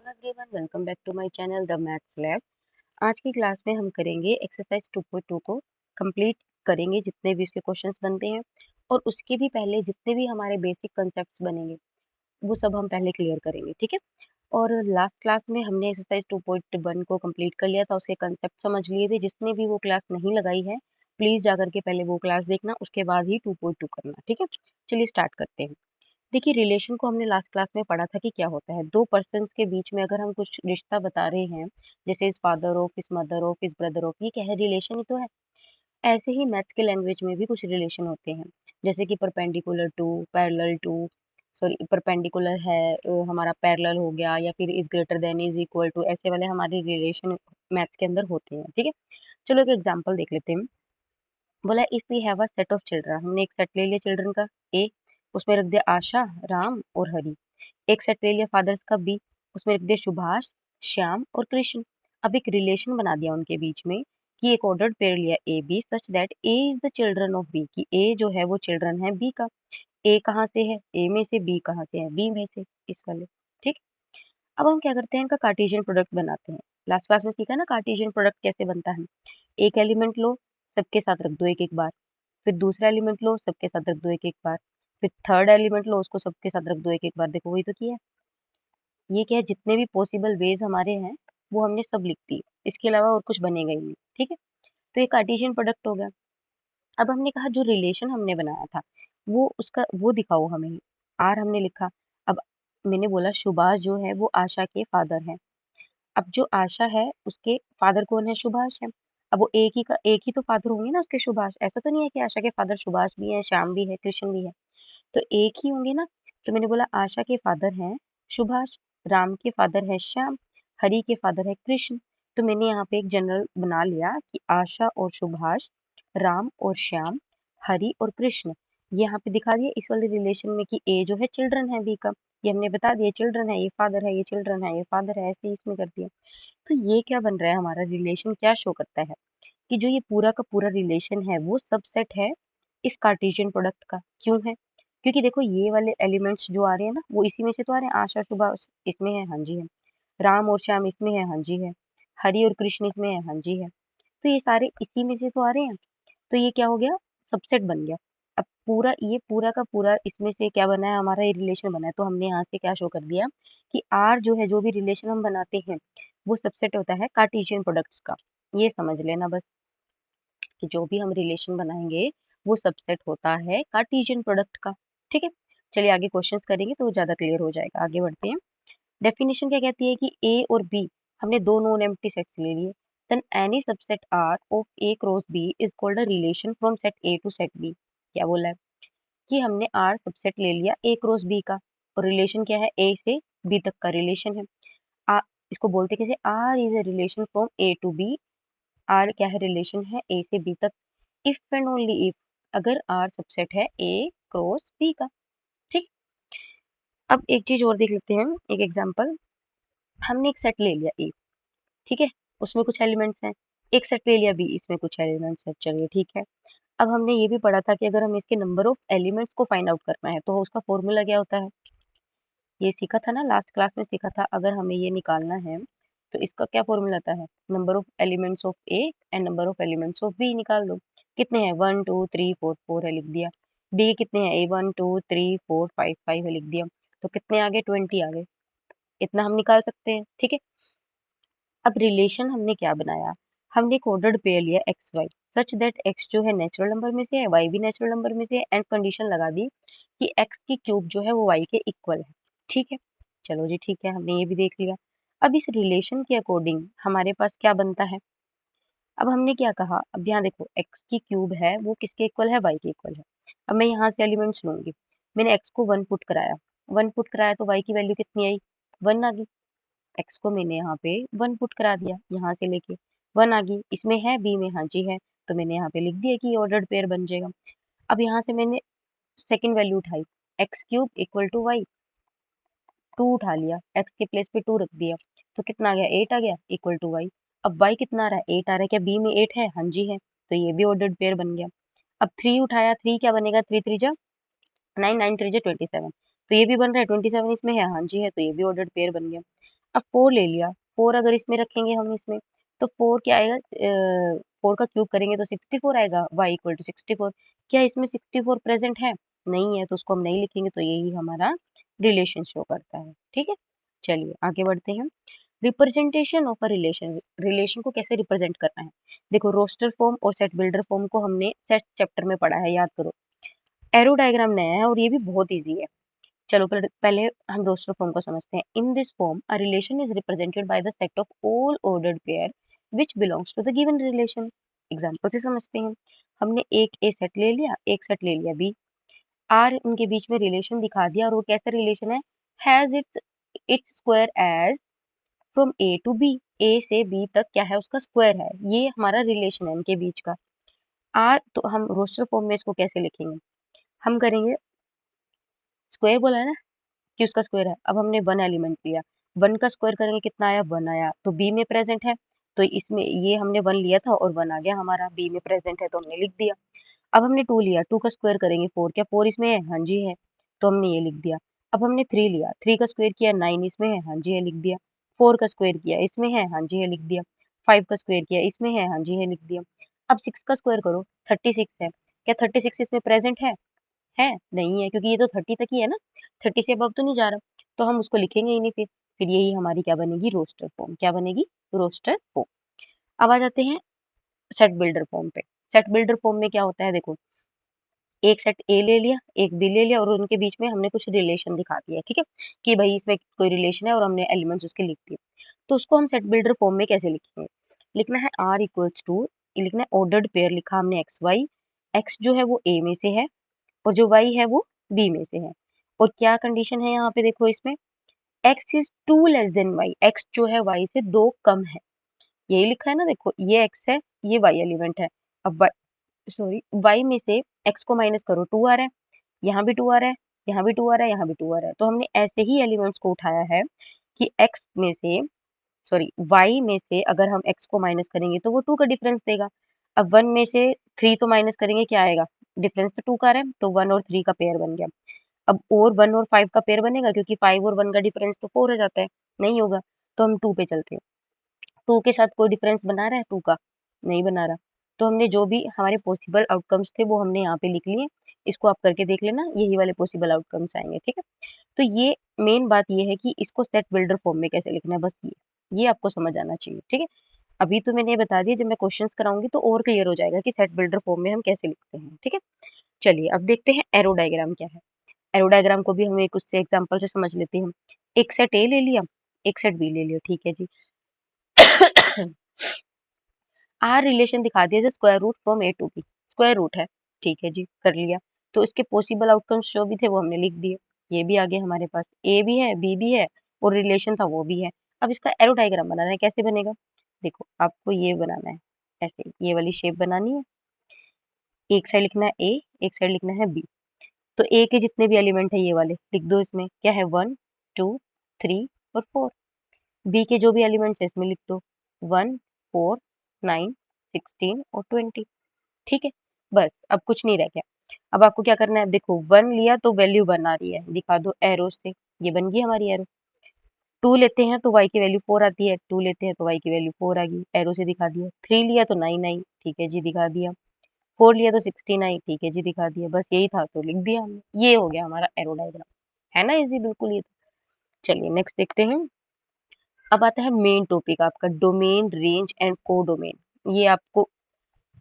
Everyone, welcome back to my channel the maths lab. आज की class में हम करेंगे एक्सरसाइज 2.2 को कंप्लीट करेंगे, जितने भी उसके क्वेश्चंस बनते हैं और उसके भी पहले जितने भी हमारे बेसिक कंसेप्ट्स बनेंगे वो सब हम पहले क्लियर करेंगे, ठीक है। और लास्ट क्लास में हमने एक्सरसाइज 2.1 को कंप्लीट कर लिया था, उसके कंसेप्ट समझ लिए थे। जिसने भी वो क्लास नहीं लगाई है प्लीज जाकर के पहले वो क्लास देखना, उसके बाद ही 2.2 करना, ठीक है। चलिए स्टार्ट करते हैं। देखिए, रिलेशन को हमने लास्ट क्लास में पढ़ा था कि क्या होता है। दो पर्सन्स के बीच में अगर हम कुछ रिश्ता बता रहे हैं, जैसे इस फादर ऑफ, इस मदर ऑफ, इस ब्रदर ऑफ, ये क्या है? रिलेशन ही तो है। ऐसे ही मैथ्स के लैंग्वेज में भी कुछ रिलेशन होते हैं, जैसे कि perpendicular to, parallel to, sorry perpendicular है, हमारा पैरेलल हो गया, या फिर is greater than, is equal to, ऐसे वाले हमारे रिलेशन मैथ्स के अंदर होते हैं, ठीक है। चलो एक एग्जाम्पल देख लेते हैं। बोला if we have a set of children, हमने एक सेट ले लिया चिल्ड्रन का ए, उसमें रख दिया आशा, राम और हरी। एक सेट ले लिया फादर्स का बी, उसमें रख दिया सुभाष, श्याम और कृष्ण। अब एक रिलेशन बना दिया उनके बीच में कि एक ऑर्डर्ड पेयर लिया A B such that A is the children of B, कि ए जो है वो चिल्ड्रन है बी का। ए कहाँ से है? ए में से। बी कहाँ से है? बी में से, इस वाले, ठीक। अब हम क्या करते हैं, इनका कार्टेशियन प्रोडक्ट बनाते हैं। लास्ट क्लास में सीखा ना कार्टेशियन प्रोडक्ट कैसे बनता है। एक एलिमेंट लो, सबके साथ रख दो एक एक बार, फिर दूसरा एलिमेंट लो, सबके साथ रख दो एक एक बार, फिर थर्ड एलिमेंट लो, उसको सबके साथ रख दो एक एक बार। देखो वही तो किया है। ये क्या है, जितने भी पॉसिबल वेज हमारे हैं वो हमने सब लिख दिए, इसके अलावा और कुछ बनेगा ही नहीं, ठीक है। तो ये कार्टेशियन प्रोडक्ट हो गया। अब हमने कहा जो रिलेशन हमने बनाया था वो उसका वो दिखाओ हमें। आर हमने लिखा। अब मैंने बोला सुभाष जो है वो आशा के फादर है। अब जो आशा है उसके फादर कौन है? सुभाष है। अब वो एक ही तो फादर होंगे ना उसके, सुभाष। ऐसा तो नहीं है कि आशा के फादर सुभाष भी है, श्याम भी है, कृष्ण भी है। तो एक ही होंगे ना। तो मैंने बोला आशा के फादर हैं सुभाष, राम के फादर है श्याम, हरि के फादर है कृष्ण। तो मैंने यहाँ पे एक जनरल बना लिया कि आशा और सुभाष, राम और श्याम, हरि और कृष्ण। ये यहाँ पे दिखा दिया इस वाले रिलेशन में कि ए जो है चिल्ड्रन है बी का। ये हमने बता दिया चिल्ड्रन है, ये फादर है, ये चिल्ड्रन है, ये फादर है, ऐसे ही इसमें कर दिया। तो ये क्या बन रहा है, हमारा रिलेशन क्या शो करता है कि जो ये पूरा का पूरा रिलेशन है वो सबसेट है इस कार्टेशियन प्रोडक्ट का। क्यों है? क्योंकि देखो ये वाले एलिमेंट्स जो आ रहे हैं ना वो इसी में से तो आ रहे हैं। आशा सुबह इसमें है, हाँ जी है। राम और श्याम इसमें है, हाँ जी है। हरि और कृष्ण इसमें है, हाँ जी है। तो ये सारे इसी में से तो आ रहे हैं। तो ये क्या हो गया, सबसेट बन गया। अब पूरा ये पूरा का पूरा इसमें से क्या बना है, हमारा ये रिलेशन बना है। तो हमने यहाँ से क्या शो कर दिया कि आर जो है, जो भी रिलेशन हम बनाते हैं वो सबसेट होता है कार्टेशियन प्रोडक्ट्स का। ये समझ लेना बस, कि जो भी हम रिलेशन बनाएंगे वो सबसेट होता है कार्टेशियन प्रोडक्ट का, ठीक है। चलिए आगे क्वेश्चंस करेंगे तो ज्यादा क्लियर हो जाएगा। आगे बढ़ते हैं। डेफिनेशन क्या कहती है कि ए और बी, हमने दो नॉन एम्प्टी सेट्स ले लिए। Then any subset R of A cross B is called a relation from set A to set B. क्या बोला है कि हमने आर सबसेट ले लिया ए क्रॉस बी का, और रिलेशन क्या है, ए से बी तक का रिलेशन है। आ, इसको बोलते कैसे, R is a relation from A to B. R क्या है, रिलेशन है ए से बी तक। इफ एंड ओनली इफ, अगर आर सबसेट है ए क्रॉस बी का, ठीक। अब एक चीज और देख लेते हैं, एक एग्जांपल। हमने एक सेट ले लिया ए, ठीक है, उसमें कुछ एलिमेंट्स हैं। एक सेट ले लिया बी, इसमें कुछ एलिमेंट्स हैं, चलिए ठीक है। अब हमने ये भी पढ़ा था कि अगर हमें इसके नंबर ऑफ एलिमेंट्स को फाइंड आउट करना है तो उसका फॉर्मूला क्या होता है। ये सीखा था ना, लास्ट क्लास में सीखा था। अगर हमें ये निकालना है तो इसका क्या फॉर्मूला आता है, number of elements of A and number of elements of B निकाल दो। कितने हैं, 1 2 3 4, 4 है, लिख दिया। बी कितने हैं, A 1 2 3 4 5 5 है, लिख दिया। तो कितने आ गए, 20 आ गए। इतना हम निकाल सकते हैं, ठीक है। अब रिलेशन हमने क्या बनाया, हमने एक ऑर्डर्ड पेयर लिया x y such that x जो है नेचुरल नंबर में से है, वाई भी नेचुरल नंबर में से है, एंड कंडीशन लगा दी कि एक्स की क्यूब जो है वो वाई के इक्वल है, ठीक है। चलो जी ठीक है, हमने ये भी देख लिया। अब इस रिलेशन के अकॉर्डिंग हमारे पास क्या बनता है। अब हमने क्या कहा, अब यहाँ देखो एक्स की क्यूब है वो किसके इक्वल है, वाई के इक्वल है। अब मैं यहाँ से एलिमेंट्स लूंगी। मैंने एक्स को 1 पुट कराया, 1 पुट कराया तो वाई की वैल्यू कितनी आई, 1 आ गई। एक्स को मैंने यहाँ पे 1 पुट करा दिया, यहाँ से लेके 1 आ गई। इसमें है, बी में हाँ जी है, तो मैंने यहाँ पे लिख दिया कि ऑर्डर्ड पेयर बन जाएगा। अब यहाँ से मैंने सेकंड वैल्यू उठाई, x cube equal to y, 2 उठा लिया, एक्स के प्लेस पे 2 रख दिया, तो कितना आ गया, 8 आ गया, इक्वल टू वाई। अब वाई कितना आ रहा है, 8 आ रहा है। क्या बी में 8 है, हाँ जी है, तो ये भी ऑर्डर्ड पेयर बन गया। अब 3 उठाया, 3 क्या बनेगा, 3 3 जा 9, 9 3 जा 27, तो ये भी बन रहा है। 27 इसमें है, हाँ जी है, तो ये भी ऑर्डर्ड पेयर बन गया। अब 4 ले लिया, 4 अगर इसमें रखेंगे हम इसमें, तो 4 क्या आएगा, 4 का क्यूब करेंगे तो 64 आएगा, y इक्वल टू 64। क्या इसमें 64 प्रेजेंट है? नहीं है, तो उसको हम नहीं लिखेंगे, तो यही हमारा रिलेशन शो करता है। ठीक है, चलिए आगे बढ़ते हैं। Representation of a relation, relation को कैसे रिप्रेजेंट करना है। देखो, रोस्टर फॉर्म और सेट बिल्डर फॉर्म को हमने सेट चैप्टर में पढ़ा है, याद करो। एरो डायग्राम नया है और ये भी बहुत इजी है। चलो पहले हम रोस्टर फॉर्म को समझते हैं। In this form a relation is represented by the set of all ordered pair which belongs to the given relation. Example से समझते हैं। हमने एक ए सेट ले लिया, एक सेट ले लिया बी, आर उनके बीच में रिलेशन दिखा दिया, और वो कैसा रिलेशन है, has it's it's square as from A to B, A से बी तक क्या है, उसका स्क्वायर है। ये हमारा रिलेशन है इनके बीच का। आर, तो हम रोस्टर फॉर्म में इसको कैसे लिखेंगे, हम करेंगे, स्क्वायर बोला है ना कि उसका स्क्वायर है। अब हमने वन एलिमेंट लिया, वन का स्क्वायर करेंगे कितना आया, वन आया, तो बी में प्रेजेंट है, तो इसमें ये हमने वन लिया था और वन आ गया हमारा, बी में प्रेजेंट है तो हमने लिख दिया। अब हमने टू लिया, टू का स्क्वायर करेंगे फोर, क्या फोर इसमें है, हाँ जी है, तो हमने ये लिख दिया। अब हमने थ्री लिया, थ्री का स्क्वायर किया, नाइन इसमें है, हाँ जी है, लिख दिया। फोर का स्क्वायर किया, इसमें है, हाँ जी है, लिख दिया। फाइव का स्क्वायर किया, इसमें है, हाँ जी है, लिख दिया। अब सिक्स का स्क्वायर करो, 36 है, क्या 36 इसमें प्रेजेंट है? नहीं है, क्योंकि ये तो 30 तक ही है ना, 30 से अबव तो नहीं जा रहा, तो हम उसको लिखेंगे ही नहीं फिर यही हमारी क्या बनेगी, रोस्टर फॉर्म। क्या बनेगी, रोस्टर फॉर्म। अब आ जाते हैं सेट बिल्डर फॉर्म पे। सेट बिल्डर फॉर्म में क्या होता है, देखो, एक सेट ए ले लिया, एक बी ले लिया, और उनके बीच में हमने कुछ रिलेशन दिखा दिया, ठीक है, कि भाई इसमें कोई रिलेशन है और हमने एलिमेंट्स उसके लिख दिए। तो उसको हम सेट बिल्डर फॉर्म में कैसे लिखेंगे, लिखना है आर इक्वल्स टू, लिखना है ऑर्डर्ड पेयर, लिखा हमने एक्स वाई, एक्स जो है वो ए में से है और जो वाई है वो बी में से है। और क्या कंडीशन है यहाँ पे, देखो इसमें x is two less than y, x जो है वाई से दो कम है, यही लिखा है ना, देखो ये एक्स है, ये वाई एलिमेंट है। अब सॉरी, वाई में से एक्स को माइनस करो, टू आ रहा है, यहाँ भी टू आ रहा है, यहाँ भी टू आ रहा है, यहाँ भी टू आ रहा है, तो हमने ऐसे ही एलिमेंट्स को उठाया है कि एक्स में से, सॉरी वाई में से अगर हम एक्स को माइनस करेंगे तो वो टू का डिफरेंस देगा। अब वन में से थ्री तो माइनस करेंगे, क्या आएगा, डिफरेंस तो टू का आ रहा है, तो वन और थ्री का पेयर बन गया। अब और वन और फाइव का पेयर बनेगा, क्योंकि फाइव और वन का डिफरेंस तो फोर हो जाता है, नहीं होगा, तो हम टू पे चलते हैं। टू के साथ कोई डिफरेंस बना रहा है टू का, नहीं बना रहा, तो हमने जो भी हमारे पॉसिबल आउटकम्स थे वो हमने यहाँ पे लिख लिए। इसको आप करके देख लेना, यही वाले पॉसिबल आउटकम्स आएंगे, ठीक है। तो ये मेन बात ये है कि इसको सेट बिल्डर फॉर्म में कैसे लिखना है, बस ये आपको समझ आना चाहिए, ठीक है। अभी तो मैंने ये बता दिया, जब मैं क्वेश्चंस कराऊंगी तो और क्लियर हो जाएगा कि सेट बिल्डर फॉर्म में हम कैसे लिखते हैं, ठीक है। चलिए अब देखते हैं एरो डायग्राम क्या है। एरो डायग्राम को भी हम एक उससे एग्जांपल से समझ लेते हैं। एक सेट ए ले लिया, एक सेट बी ले लिया, ठीक है जी। आर रिलेशन दिखा दिया, जो square root from A to B, square root है, ठीक है जी, कर लिया। तो इसके पॉसिबल आउटकम्स जो भी थे वो हमने लिख दिए, ये भी आगे हमारे पास, ए भी है, बी भी है, और रिलेशन था वो भी है। अब इसका एरो डायग्राम बनाना है, कैसे बनेगा, देखो आपको ये बनाना है, ऐसे ये वाली शेप बनानी है, एक साइड लिखना है ए, एक साइड लिखना है बी। तो ए के जितने भी एलिमेंट है ये वाले लिख दो, इसमें क्या है, वन, टू, थ्री और फोर। बी के जो भी एलिमेंट्स है इसमें लिख दो, वन, फोर, नाइन, 16 और 20, ठीक है। बस अब कुछ नहीं रह गया। अब आपको क्या करना है, देखो वन लिया तो वैल्यू वन आ रही है, दिखा दो एरो से, ये बन गई हमारी एरो। टू लेते हैं तो वाई की वैल्यू फोर आती है, टू लेते हैं तो वाई की वैल्यू फोर आ गई, एरो से दिखा दिया। थ्री लिया तो नाइन आई, ठीक है जी, दिखा दिया। फोर लिया तो 16 आई, ठीक है जी, दिखा दिया। बस यही था तो लिख दिया हमने, ये हो गया हमारा एरो डायग्राम, है ना इजी बिल्कुल ये तो। चलिए नेक्स्ट देखते हैं। अब आता है मेन टॉपिक आपका, डोमेन, रेंज एंड को डोमेन। ये आपको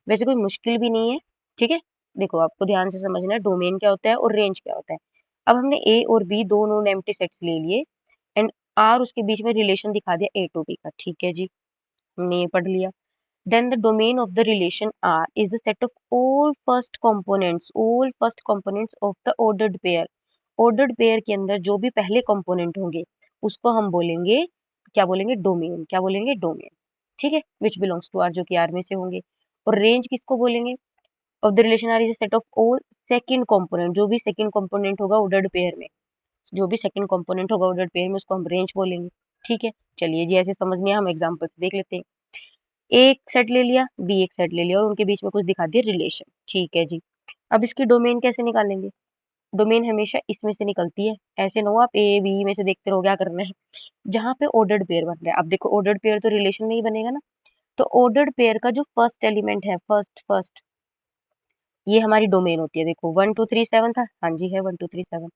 वैसे कोई मुश्किल भी नहीं है, ठीक है। देखो आपको ध्यान से समझना है, डोमेन क्या होता है और रेंज क्या होता है। अब हमने ए और बी दोनों एम्प्टी सेट्स ले लिए, एंड आर उसके बीच में रिलेशन दिखा दिया ए टू बी का, ठीक है जी, हमने ये पढ़ लिया। Then the domain of the relation R is the set of all first components of the ordered pair. Ordered pair के अंदर जो भी पहले कंपोनेंट होंगे उसको हम बोलेंगे, क्या बोलेंगे, डोमेन, क्या बोलेंगे, डोमेन, ठीक है, विच बिलोंग्स टू आर, जो कि आर में से होंगे। और रेंज किसको बोलेंगे, of the relation R is set of all second component, जो भी सेकंड कंपोनेंट होगा ऑर्डर्ड पेयर में, जो भी सेकंड कंपोनेंट होगा ऑर्डर्ड पेयर में उसको हम रेंज बोलेंगे, ठीक है। चलिए जी, ऐसे समझ में हम एग्जांपल से देख लेते हैं। एक सेट ले लिया, बी एक सेट ले लिया, और उनके बीच में कुछ दिखा दिया रिलेशन, ठीक है जी। अब इसकी डोमेन कैसे निकालेंगे, डोमेन हमेशा इसमें से निकलती है, ऐसे ना हो आप ए बी में से देखते रहो क्या करना है। जहाँ पे ऑर्डर्ड पेयर बन रहा है, अब देखो ऑर्डर्ड पेयर तो रिलेशन में ही बनेगा ना, तो ऑर्डर्ड पेयर का जो फर्स्ट एलिमेंट है, फर्स्ट फर्स्ट, ये हमारी डोमेन होती है। देखो 1 2 3 7 था, हाँ जी है 1 2 3 7।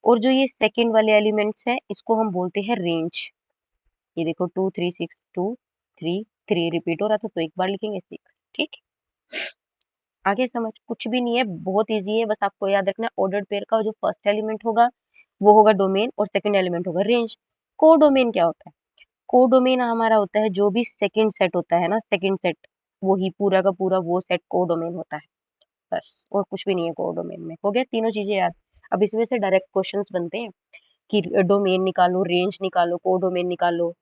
और जो ये सेकंड वाले एलिमेंट्स हैं इसको हम बोलते हैं रेंज। ये देखो 2 3 6 2 3 3 रिपीट हो रहा था तो एक बार लिखेंगे 6। ठीक, आगे समझ कुछ भी नहीं है, बहुत इजी है, बस आपको याद रखना ऑर्डर्ड पेयर का जो फर्स्ट एलिमेंट होगा वो होगा डोमेन और सेकंड एलिमेंट होगा रेंज। को डोमेन क्या होता है? को डोमेन हमारा होता है जो भी सेकंड सेट होता है ना, सेकंड सेट, वो ही पूरा का पूरा वो सेट को डोमेन होता है। बस, और कुछ भी नहीं है को डोमेन में। हो गया तीनों चीजें याद। अब इसमें से डायरेक्ट क्वेश्चंस बनते हैं कि डोमेन निकालो, रेंज निकालो, को डोमेन निकालो।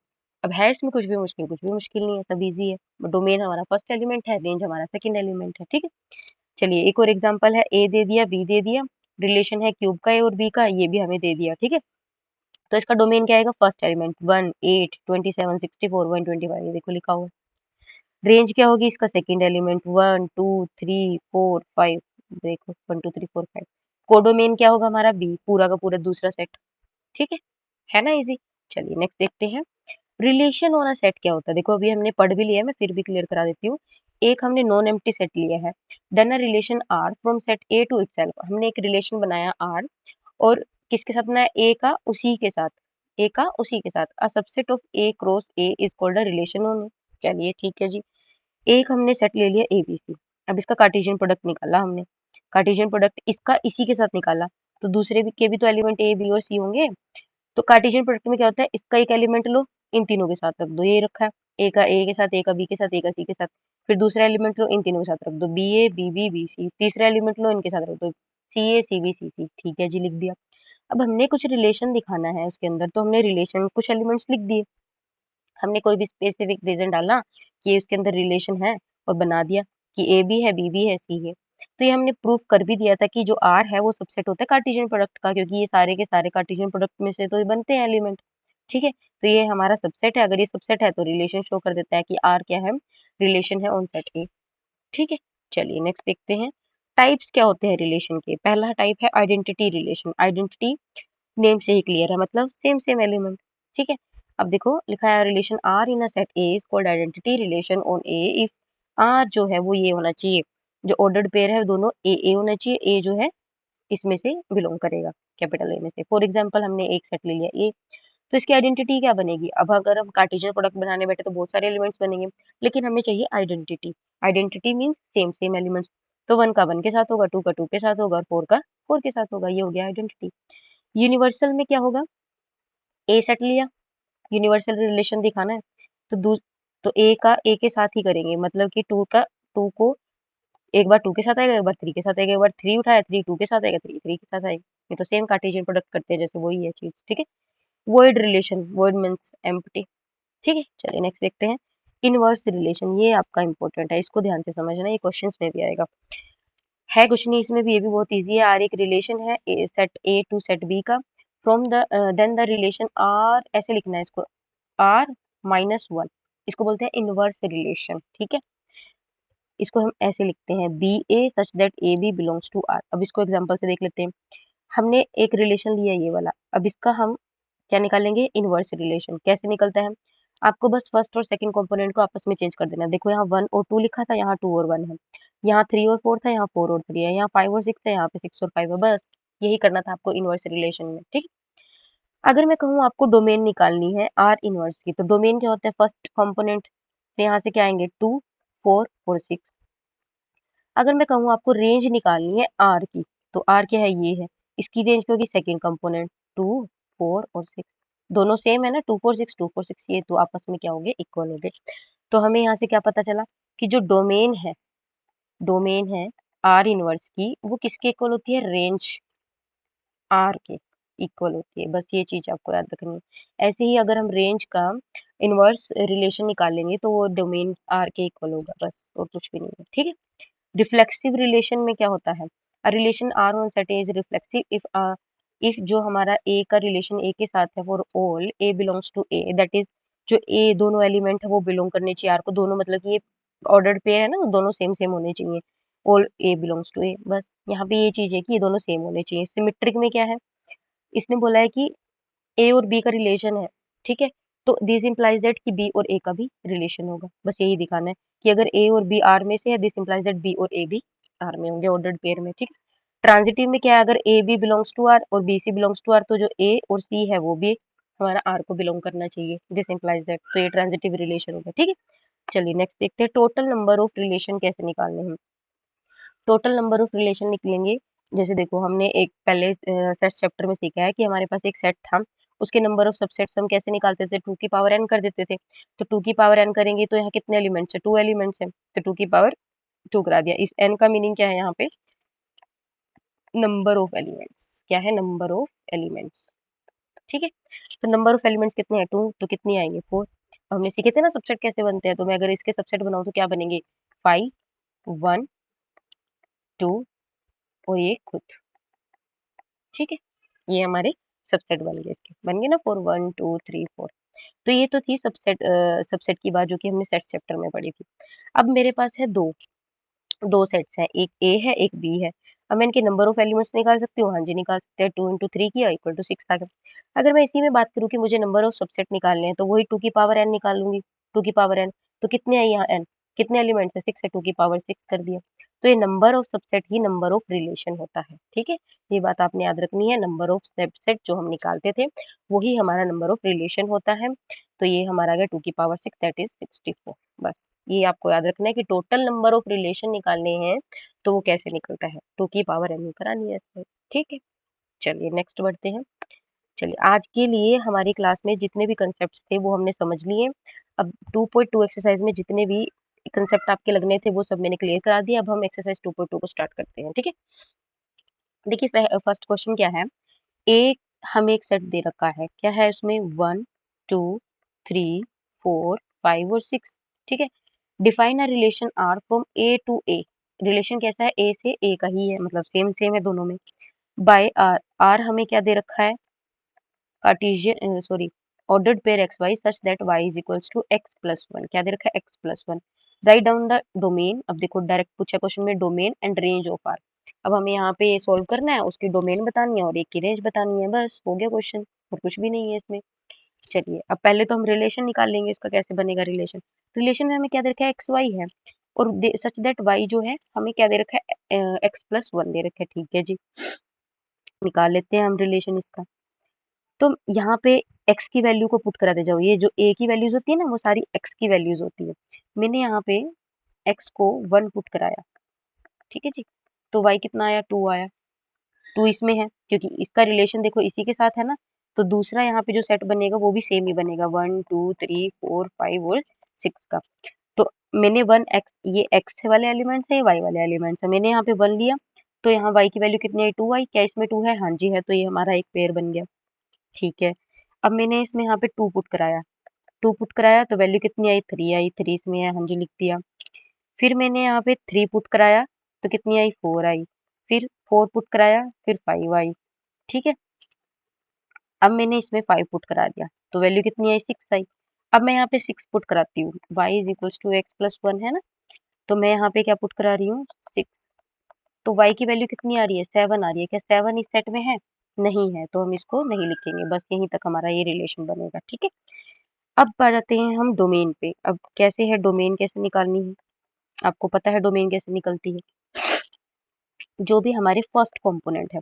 अब है इसमें कुछ भी मुश्किल? कुछ भी मुश्किल नहीं है, सब इजी है। डोमेन हमारा फर्स्ट एलिमेंट है, रेंज हमारा सेकंड एलिमेंट है। ठीक है, चलिए एक और एग्जांपल है, ए दे दिया, बी दे दिया, रिलेशन है क्यूब का ए और बी का, ये भी हमें दे दिया। ठीक है, तो इसका डोमेन क्या आएगा? फर्स्ट एलिमेंट 1 8 27 64 125, ये देखो लिखा हुआ है। रेंज क्या होगी इसका? सेकंड एलिमेंट 1 2 3 4 5, देखो 1 2 3 4 5। कोडोमेन क्या होगा हमारा? बी, पूरा का पूरा दूसरा सेट। ठीक है ना इजी। चलिए नेक्स्ट देखते हैं, रिलेशन ऑन अ सेट क्या होता है? देखो अभी हमने पढ़ भी लिया है, मैं फिर भी क्लियर करा देती हूँ। एक हमने नॉन एम्प्टी सेट लिया है, then a relation R from set A to itself. हमने एक रिलेशन बनाया आर, और किसके साथ बनाया? ए का उसी के साथ, ए का उसी के साथ। A subset of A cross A is called a relation on. चलिए ठीक है जी, एक हमने सेट ले लिया एबीसी। अब इसका कार्टेशियन प्रोडक्ट निकाला हमने, कार्टेशियन प्रोडक्ट इसका इसी के साथ निकाला, तो दूसरे भी के भी तो एलिमेंट ए बी और सी होंगे। तो कार्टेशियन प्रोडक्ट में क्या होता है? इसका एक एलिमेंट लो, इन तीनों के साथ रख दो, ये रखा है, ए का ए के साथ, ए का बी के साथ, ए का सी के साथ। फिर दूसरा एलिमेंट लो, इन तीनों के साथ रख दो, B A B B B C. तीसरा एलिमेंट लो, इनके साथ रख दो, सी ए सी बी सी सी। ठीक है जी, लिख दिया। अब हमने कुछ रिलेशन दिखाना है उसके अंदर, तो हमने रिलेशन कुछ एलिमेंट्स लिख दिए। हमने कोई भी स्पेसिफिक रीजन डाला कि ये उसके अंदर रिलेशन है, और बना दिया कि ए भी है, बी भी है, सी है। तो ये हमने प्रूफ कर भी दिया था कि जो आर है वो सबसेट होता है कार्टेशियन प्रोडक्ट का, क्योंकि ये सारे के सारे कार्टेशियन प्रोडक्ट में से तो ये बनते हैं एलिमेंट। ठीक है, तो ये हमारा सबसेट है। अगर ये सबसेट है तो रिलेशन शो कर देता है कि आर क्या है? रिलेशन है ऑन सेट ए। ठीक है, चलिए नेक्स्ट देखते हैं, टाइप्स क्या होते हैं रिलेशन के। पहला टाइप है आइडेंटिटी रिलेशन। आइडेंटिटी नेम से ही क्लियर है, मतलब सेम सेम एलिमेंट। ठीक है, अब देखो लिखा है relation R in a set A is called identity relation on A if R जो है वो ये होना चाहिए, जो ऑर्डर्ड पेयर है दोनों ए होना चाहिए, ए जो है इसमें से बिलोंग करेगा, कैपिटल ए में से। फॉर एग्जाम्पल हमने एक सेट ले लिया ए, तो इसकी आइडेंटिटी क्या बनेगी? अब अगर हम कार्टेशियन प्रोडक्ट बनाने बैठे तो बहुत सारे एलिमेंट्स बनेंगे, लेकिन हमें चाहिए identity. Identity means same same elements. तो 1 का 1 के साथ होगा, 2 का 2 के साथ होगा, और 4 का 4 के साथ होगा, ये हो गया आइडेंटिटी। यूनिवर्सल में क्या होगा? ए सेट लिया, यूनिवर्सल रिलेशन दिखाना है, तो तो ए का ए के साथ ही करेंगे, मतलब कि टू को एक बार 2 के साथ आएगा, एक बार 3 के साथ आएगा, एक बार 3 उठाया 3 2 के साथ आएगा, 3 3 के साथ आएगा। ये तो सेम कार्टेशियन प्रोडक्ट करते हैं जैसे, वही है चीज। ठीक है, void relation, void means empty. ठीक है, चलिए नेक्स्ट देखते हैं, इनवर्स रिलेशन। ये आपका इंपॉर्टेंट है, इसको ध्यान से समझना, ये क्वेश्चंस में भी आएगा। है कुछ नहीं इसमें भी, ये भी बहुत इजी है। आर एक रिलेशन है set A to set B का, from the then the relation R, ऐसे लिखना है इसको, आर -1, इसको बोलते हैं इनवर्स रिलेशन। ठीक है, इसको हम ऐसे लिखते हैं, B A such that A B belongs to R. अब इसको एग्जांपल से देख लेते हैं। हमने एक रिलेशन लिया ये वाला, अब इसका हम क्या निकालेंगे? Inverse relation. कैसे निकलता है? आपको बस फर्स्ट और सेकंड कंपोनेंट को आपस में चेंज कर देना है। देखो यहाँ 1 और 2 लिखा था, यहाँ 2 और 1 है, यहाँ 3 और 4 था, यहाँ 4 और 3 है, यहाँ 5 और 6 है, यहाँ पे 6 और 5 है। बस यही करना था आपको इनवर्स रिलेशन में। ठीक, अगर मैं कहूँ आपको डोमेन निकालनी है आर इनवर्स की, तो डोमेन क्या होता है? फर्स्ट कंपोनेंट, तो यहाँ से क्या आएंगे? 2 4 और 6। अगर मैं कहूँ आपको रेंज निकालनी है आर की, तो आर क्या है? ये है, इसकी रेंज क्या होगी? सेकेंड कंपोनेंट 2 4 और 6। दोनों सेम है ना, 2 4 6 2 4 6, ये तो आपस में क्या हो गए? इक्वल हो गए। तो हमें यहाँ से क्या पता चला कि जो डोमेन है आर इनवर्स की, वो किसके इक्वल होती है? रेंज आर के इक्वल होती है। बस ये चीज आपको याद रखनी है। ऐसे ही अगर हम रेंज का इनवर्स रिलेशन निकालेंगे तो वो डोमेन आर के इक्वल होगा, बस और कुछ भी नहीं है। ठीक है, रिफ्लेक्सिव रिलेशन में क्या होता है? A relation R on set is reflexive if जो हमारा ए का रिलेशन ए के साथ है, for all A belongs to A, that is जो ए दोनों एलिमेंट है वो बिलोंग करने चाहिए आर को, दोनों मतलब कि ये ऑर्डर्ड पेयर है ना, तो दोनों सेम सेम होने चाहिए। ऑल ए बिलोंग्स टू ए। बस यहाँ पे ये चीज है कि ये दोनों सेम होने चाहिए। सिमेट्रिक में क्या है, इसने बोला है कि ए और बी का रिलेशन है, ठीक है, तो दिस इंप्लाइज दैट कि बी और ए का भी रिलेशन होगा। बस यही दिखाना है कि अगर ए और बी आर में से है, दिस इंप्लाइज दैट बी और ए भी आर में होंगे, ऑर्डर्ड पेयर में, ठीक है। ट्रांजिटिव में क्या है, अगर A B belongs to R और B C belongs to R, तो जो ए और सी है वो भी हमारा आर को बिलोंग करना चाहिए, दिस इंप्लाइज दैट, तो ये ट्रांजिटिव रिलेशन होगा, ठीक है। चलिए नेक्स्ट देखते हैं, टोटल नंबर ऑफ रिलेशन कैसे निकालने हैं। टोटल नंबर ऑफ रिलेशन निकलेंगे, जैसे देखो हमने एक पहले सेट चैप्टर में सीखा है कि हमारे पास एक सेट था, उसके नंबर ऑफ सबसेट्स हम कैसे निकालते थे, 2 की पावर n कर देते थे। तो 2 की पावर n करेंगे तो यहाँ कितने एलिमेंट्स है, 2 एलिमेंट्स है, तो 2 की पावर 2 करा दिया। इस n का मीनिंग क्या है यहाँ पे, नंबर ऑफ एलिमेंट्स, क्या है, नंबर ऑफ एलिमेंट्स, ठीक है। तो नंबर ऑफ एलिमेंट्स कितने हैं, 2, तो कितनी आएंगे, 4। हमने सीखे थे ना सबसेट कैसे बनते हैं, तो मैं अगर इसके सबसेट बनाऊं तो क्या बनेंगे, 5, 1, 2 और ये खुद, ठीक है। ये हमारे सबसेट बन गए, इसके बन गए ना 4, 1, 2, 3, 4। तो ये तो थी सबसेट, सबसेट की बात जो कि हमने सेट चैप्टर में पढ़ी थी। अब मेरे पास है दो दो सेट्स हैं, एक ए है एक बी है। अब मैं इनके नंबर ऑफ एलिमेंट्स निकाल सकती हूँ, हाँ जी निकाल सकते हैं। 2 इंटू 3 किया इक्वल टू 6 आ गया। अगर मैं इसी में बात करूँ कि मुझे नंबर ऑफ सबसेट निकालने हैं, तो वही 2 की पावर n निकालूंगी। 2 की पावर n, तो कितने आई यहाँ n, कितने एलिमेंट्स है, 6 है, 2 की पावर 6 कर दिया। तो ये number of subset he number of relation होता है, ठीक है। ये बात आपने याद रखनी है, नंबर ऑफ सबसेट जो हम निकालते थे वही हमारा नंबर ऑफ रिलेशन होता है। तो ये हमारा आ गया 2 की पावर 6, दैट इज 64। बस ये आपको याद रखना है कि टोटल नंबर ऑफ रिलेशन निकालने हैं तो वो कैसे निकलता है, 2 की पावर n करानी है इसमें, ठीक है। चलिए नेक्स्ट बढ़ते हैं। चलिए आज के लिए हमारी क्लास में जितने भी कंसेप्ट थे वो हमने समझ लिए। अब 2.2 एक्सरसाइज में जितने भी कंसेप्ट आपके लगने थे वो सब मैंने क्लियर करा दिया। अब हम एक्सरसाइज 2.2 को स्टार्ट करते हैं, ठीक है। देखिए फर्स्ट क्वेश्चन क्या है, एक हमें एक सेट दे रखा है, क्या है उसमें, 1, 2, 3, 4, 5 और 6, ठीक है। Define a relation R from A to A. Relation कैसा है, ए से ए का ही है, मतलब सेम सेम है दोनों में। बाय आर, आर हमें क्या दे रखा है, Cartesian sorry ordered pair x y such that y is equals to x plus one, क्या दे रखा है, x plus one. Write down the domain, अब देखो डायरेक्ट पूछा क्वेश्चन में, domain and range of R. अब हमें यहाँ पे सोल्व करना है, उसकी डोमेन बतानी है और एक की रेंज बतानी है, बस हो गया क्वेश्चन, और कुछ भी नहीं है इसमें। चलिए अब पहले तो हम रिलेशन निकाल लेंगे, इसका कैसे बनेगा रिलेशन। रिलेशन में हमें क्या दे रखा है, एक्स वाई है, और सच दैट वाई जो है हमें क्या दे रखा है, एक्स प्लस वन दे रखा है, ठीक है जी। निकाल लेते हैं हम रिलेशन इसका। तो यहाँ पे x की वैल्यू को पुट कराते जाओ, ये जो a की वैल्यूज होती है ना वो सारी x की वैल्यूज होती है। मैंने यहाँ पे x को 1 पुट कराया, ठीक है जी। तो y कितना आया, 2 आया। 2 इसमें है क्योंकि इसका रिलेशन देखो इसी के साथ है ना, तो दूसरा यहाँ पे जो सेट बनेगा वो भी सेम ही बनेगा, 1, 2, 3, 4, 5 और 6 का। तो मैंने 1x, ये x वाले एलिमेंट्स है, ये y वाले एलिमेंट्स है, मैंने यहाँ पे 1 लिया, तो यहाँ y की वैल्यू कितनी आई, 2 आई। क्या इसमें 2 है, हाँ जी है, तो ये हमारा एक पेयर बन गया, ठीक है। अब मैंने इसमें यहाँ पे 2 पुट कराया, 2 पुट कराया तो वैल्यू कितनी आई, 3 आई, 3 इसमें है, हाँ जी लिख दिया। फिर मैंने यहाँ पे 3 पुट कराया तो कितनी आई, 4 आई। फिर 4 पुट कराया, फिर 5 आई, ठीक है। अब मैंने इसमें 5 पुट करा दिया तो वैल्यू कितनी आई, 6 आई। अब मैं यहाँ पे 6 पुट कराती हूँ, y is equals to x plus one है ना, तो मैं यहाँ पे क्या पुट करा रही हूँ, 6। तो y की वैल्यू कितनी आ रही है, 7 आ रही है। क्या 7 इस सेट में है, नहीं है, तो हम इसको नहीं लिखेंगे, बस यहीं तक हमारा ये रिलेशन बनेगा, ठीक है। अब आ जाते हैं हम डोमेन पे। अब कैसे है डोमेन, कैसे निकालनी है, आपको पता है डोमेन कैसे निकलती है। जो भी हमारे फर्स्ट कंपोनेंट है,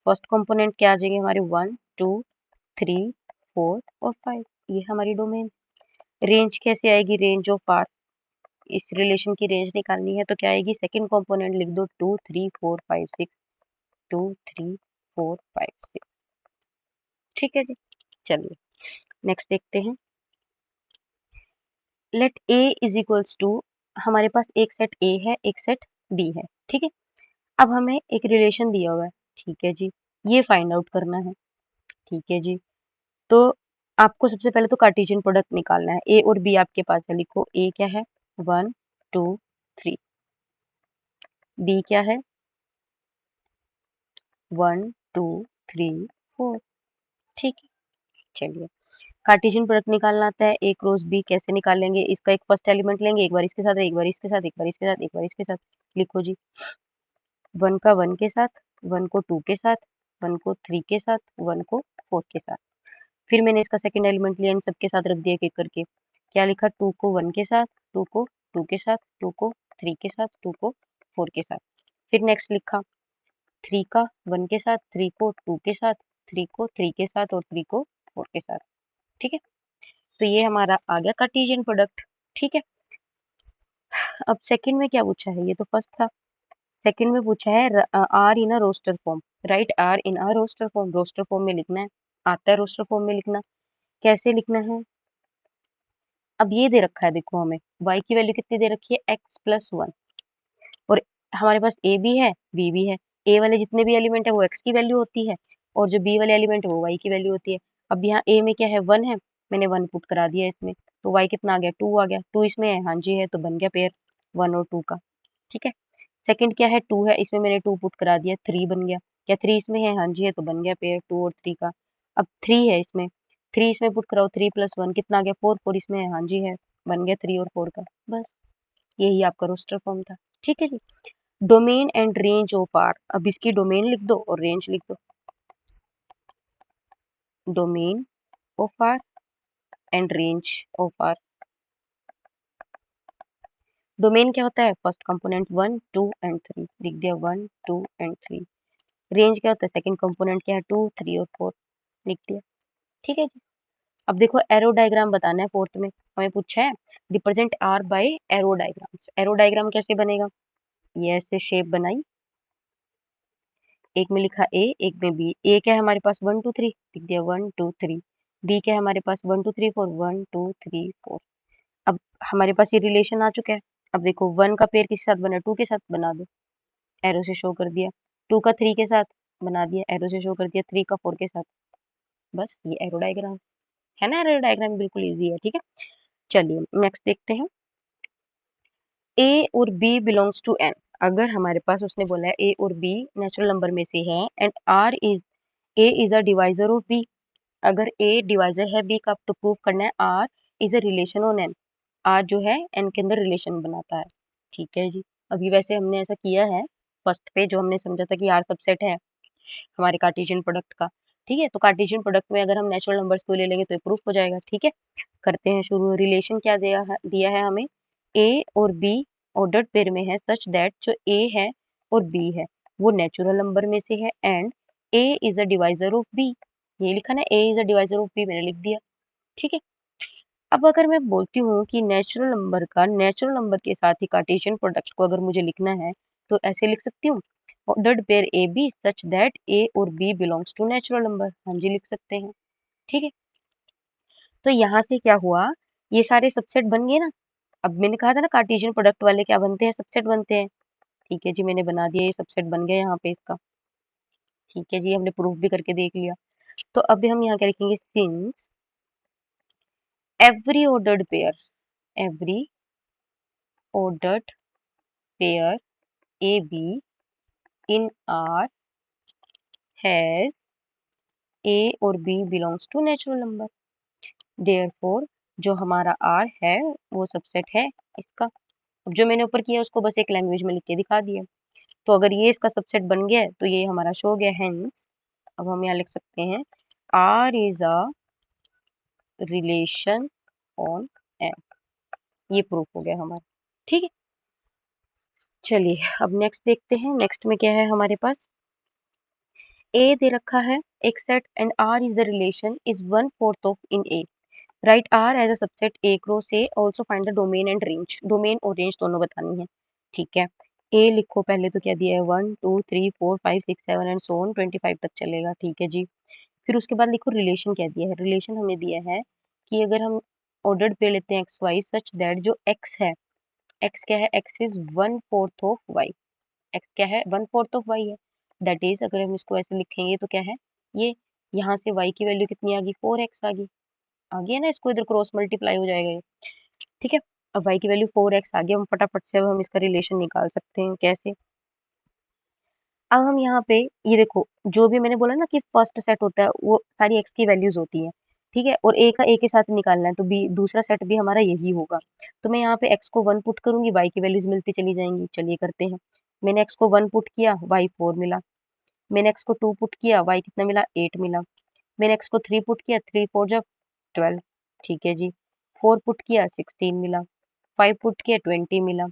फर्स्ट कंपोनेंट क्या आ जाएंगे हमारे, 1, 2, 3, 4 और 5, ये हमारी डोमेन। रेंज कैसे आएगी, रेंज ऑफ आर, इस रिलेशन की रेंज निकालनी है तो क्या आएगी, सेकंड कंपोनेंट लिख दो, 2, 3, 4, 5, 6, 2, 3, 4, 5, 6, ठीक है जी। चलिए नेक्स्ट देखते हैं, let A is equals to, हमारे पास एक सेट ए है एक सेट बी है, ठीक है। अब हमें एक रिलेशन दिया हुआ है, ठीक है जी, ये फाइंड आउट करना है, ठीक है जी। तो आपको सबसे पहले तो कार्टेशियन प्रोडक्ट निकालना है, ए और बी आपके पास है, लिखो ए क्या है, 1, 2, 3, बी क्या है, 1, 2, 3, 4, ठीक है। चलिए कार्टेशियन प्रोडक्ट निकालना आता है, ए क्रॉस बी कैसे निकालेंगे? इसका एक फर्स्ट एलिमेंट लेंगे, एक बार इसके साथ, एक बार इसके साथ, एक बार इसके साथ, एक बार इसके साथ। लिखो जी, 1 का 1 के साथ, 1 को 2 के साथ, 1 को 3 के साथ, 1 को 4 के साथ। फिर मैंने इसका सेकंड एलिमेंट लिया, इन सबके साथ रख दिया एक-एक करके। क्या लिखा? 2 को 1 के साथ, 2 को 2 के साथ, 2 को 3 के साथ, 2 को 4 के साथ। फिर नेक्स्ट लिखा 3 का 1 के साथ, 3 को 2 के साथ, 3 को 3 के साथ और 3 को 4 के साथ। ठीक है? तो ये हमारा आ गया कार्टेशियन प्रोडक्ट। ठीक है? अब सेकंड में क्या पूछा है? ये तो फर्स्ट था। सेकंड में पूछा है R in a roster form. Write R in a roster form. Roster form में लिखना है। आता है रोस्टर फॉर्म में लिखना। कैसे लिखना है? अब ये दे रखा है, देखो हमें y की वैल्यू कितनी दे रखी है? x plus 1। और हमारे पास a भी है, b भी है। a वाले जितने भी एलिमेंट है वो x की वैल्यू होती है और जो b वाले एलिमेंट है वो y की वैल्यू होती है। अब यहाँ a में क्या है? 1 है, मैंने 1 पुट करा दिया इसमें, तो y कितना आ गया? 2 आ गया। 2 इसमें है, हाँ जी है, तो बन गया पेयर 1 और 2 का। ठीक है? सेकंड क्या है? 2 है, इसमें मैंने 2 पुट करा दिया, 3 बन गया। क्या 3 इसमें है? हाँ जी है, तो बन गया पेयर 2 और 3 का। अब 3 है इसमें, 3 इसमें पुट कराओ, 3 प्लस 1 कितना आ गया? 4, 4 इसमें है, हाँ जी है, बन गया 3 और 4 का। बस यही आपका रोस्टर फॉर्म था। ठीक है जी। Domain and range of R. अब इसकी डोमेन लिख दो और रेंज लिख दो। Domain of R and range of R. Domain क्या होता है? फर्स्ट कंपोनेंट 1 2 एंड 3, लिख दिया 1 2 एंड 3। रेंज क्या होता है? सेकंड कंपोनेंट क्या है? 2 3 और 4, लिख दिया। ठीक है जी। अब देखो एरो डायग्राम बताना है फोर्थ में, हमें पूछा है represent R by arrow diagrams. Arrow diagram कैसे बनेगा? ये ऐसे शेप बनाई, एक में लिखा ए, एक में बी। ए क्या है हमारे पास? 1 2 3, लिख दिया 1 2 3। बी क्या है हमारे पास? 1 2 3 4, 1 2 3 4। अब हमारे पास ये रिलेशन आ चुका है। अब देखो 1 का पेयर किसके साथ बना? 2 के साथ, बना दो, एरो से शो कर दिया। 2 का 3 के साथ बना दिया, एरो से शो कर दिया। 3 का 4 के साथ। बस ये एरो डायग्राम है ना। एरो डायग्राम बिल्कुल ईजी है। ठीक है, चलिए नेक्स्ट देखते हैं। ए और बी बिलोंग्स टू एन। अगर हमारे पास उसने बोला है ए और बी नेचुरल नंबर में से है and R is A is a divisor of B. अगर ए डिवाइजर है बी का तो प्रूव करना है R is a relation on N. R जो है एन के अंदर रिलेशन बनाता है। ठीक है जी। अभी वैसे हमने ऐसा किया है फर्स्ट पे, जो हमने समझा था कि आर सबसेट है हमारे कार्टेशियन प्रोडक्ट का। ठीक है, तो कार्टेशियन प्रोडक्ट में अगर हम नेचुरल नंबर्स को ले लेंगे तो ये प्रूफ हो जाएगा। ठीक है, करते हैं शुरू। रिलेशन क्या दिया है हमें? ए और बी ऑर्डर्ड पेयर में है सच दैट जो ए है और बी है वो नेचुरल नंबर में से है and A is a divisor of B. ये लिखा ना, A is a divisor of B, मैंने लिख दिया। ठीक है, अब अगर मैं बोलती हूँ कि नेचुरल नंबर का नेचुरल नंबर के साथ ही कार्टेशियन प्रोडक्ट को अगर मुझे लिखना है तो ऐसे लिख सकती हूँ, ordered pair A B such that A और B belongs to natural number. हाँ जी, लिख सकते हैं। ठीक है, तो यहाँ से क्या हुआ? ये सारे सबसेट बन गए ना। अब मैंने कहा था ना कार्टेशियन प्रोडक्ट वाले क्या बनते हैं? सबसेट बनते हैं। ठीक है जी, मैंने बना दिया, ये सबसेट बन गया यहाँ पे इसका। ठीक है जी, हमने प्रूफ भी करके देख लिया। तो अब हम यहाँ क्या लिखेंगे? Since every ordered pair, every ordered pair A B in R has A और B belongs to natural number. Therefore जो हमारा आर है वो सबसेट है इसका। अब जो मैंने ऊपर किया उसको बस एक लैंग्वेज में लिख के दिखा दिया। तो अगर ये इसका सबसेट बन गया है तो ये हमारा शो हो गया। हेंस अब हम यहाँ लिख सकते हैं R is a relation on N. ये प्रूफ हो गया हमारा। ठीक है, चलिए अब नेक्स्ट देखते हैं। नेक्स्ट में क्या है हमारे पास? ए दे रखा है एक set and R is the relation is 1/4 of in A. Write R as a subset A cross A, also find the domain and range. Domain और रेंज दोनों बतानी है। ठीक है, ए लिखो पहले, तो क्या दिया है? 1 2 3 4 5 6 7 एंड सो ऑन 25 तक चलेगा। ठीक है जी। फिर उसके बाद लिखो रिलेशन क्या दिया है? रिलेशन हमें दिया है कि अगर हम ऑर्डर्ड पे लेते हैं एक्स वाई सच दैट जो एक्स है, एक्स क्या है? X is 1/4 of y. X क्या है? 1/4 ऑफ वाई है। दैट इज अगर हम इसको ऐसे लिखेंगे तो क्या है ये? यहाँ से वाई की वैल्यू कितनी आ गई? 4x आ गई है ना। इसको इधर क्रॉस मल्टीप्लाई हो जाएगा ये। ठीक है, अब y की वैल्यू 4x आ गई। हम फटाफट से अब हम इसका रिलेशन निकाल सकते हैं। कैसे? अब हम यहाँ पे ये देखो, जो भी मैंने बोला ना कि फर्स्ट सेट होता है वो सारी x की वैल्यूज होती है। ठीक है, और ए का ए के साथ निकालना है तो बी दूसरा सेट भी हमारा यही होगा। तो मैं यहाँ पे एक्स को 1 पुट करूंगी, वाई की वैल्यूज मिलती चली जाएंगी। चलिए करते हैं। मैंने एक्स को 1 पुट किया, वाई 4 मिला। मैंने एक्स को 2 पुट किया, वाई कितना मिला, 8 मिला। मैंने एक्स को 3 पुट किया, 3 4 जब 12, ठीक है जी। 4 पुट किया, 16 मिला। 5 पुट किया, 20 मिला।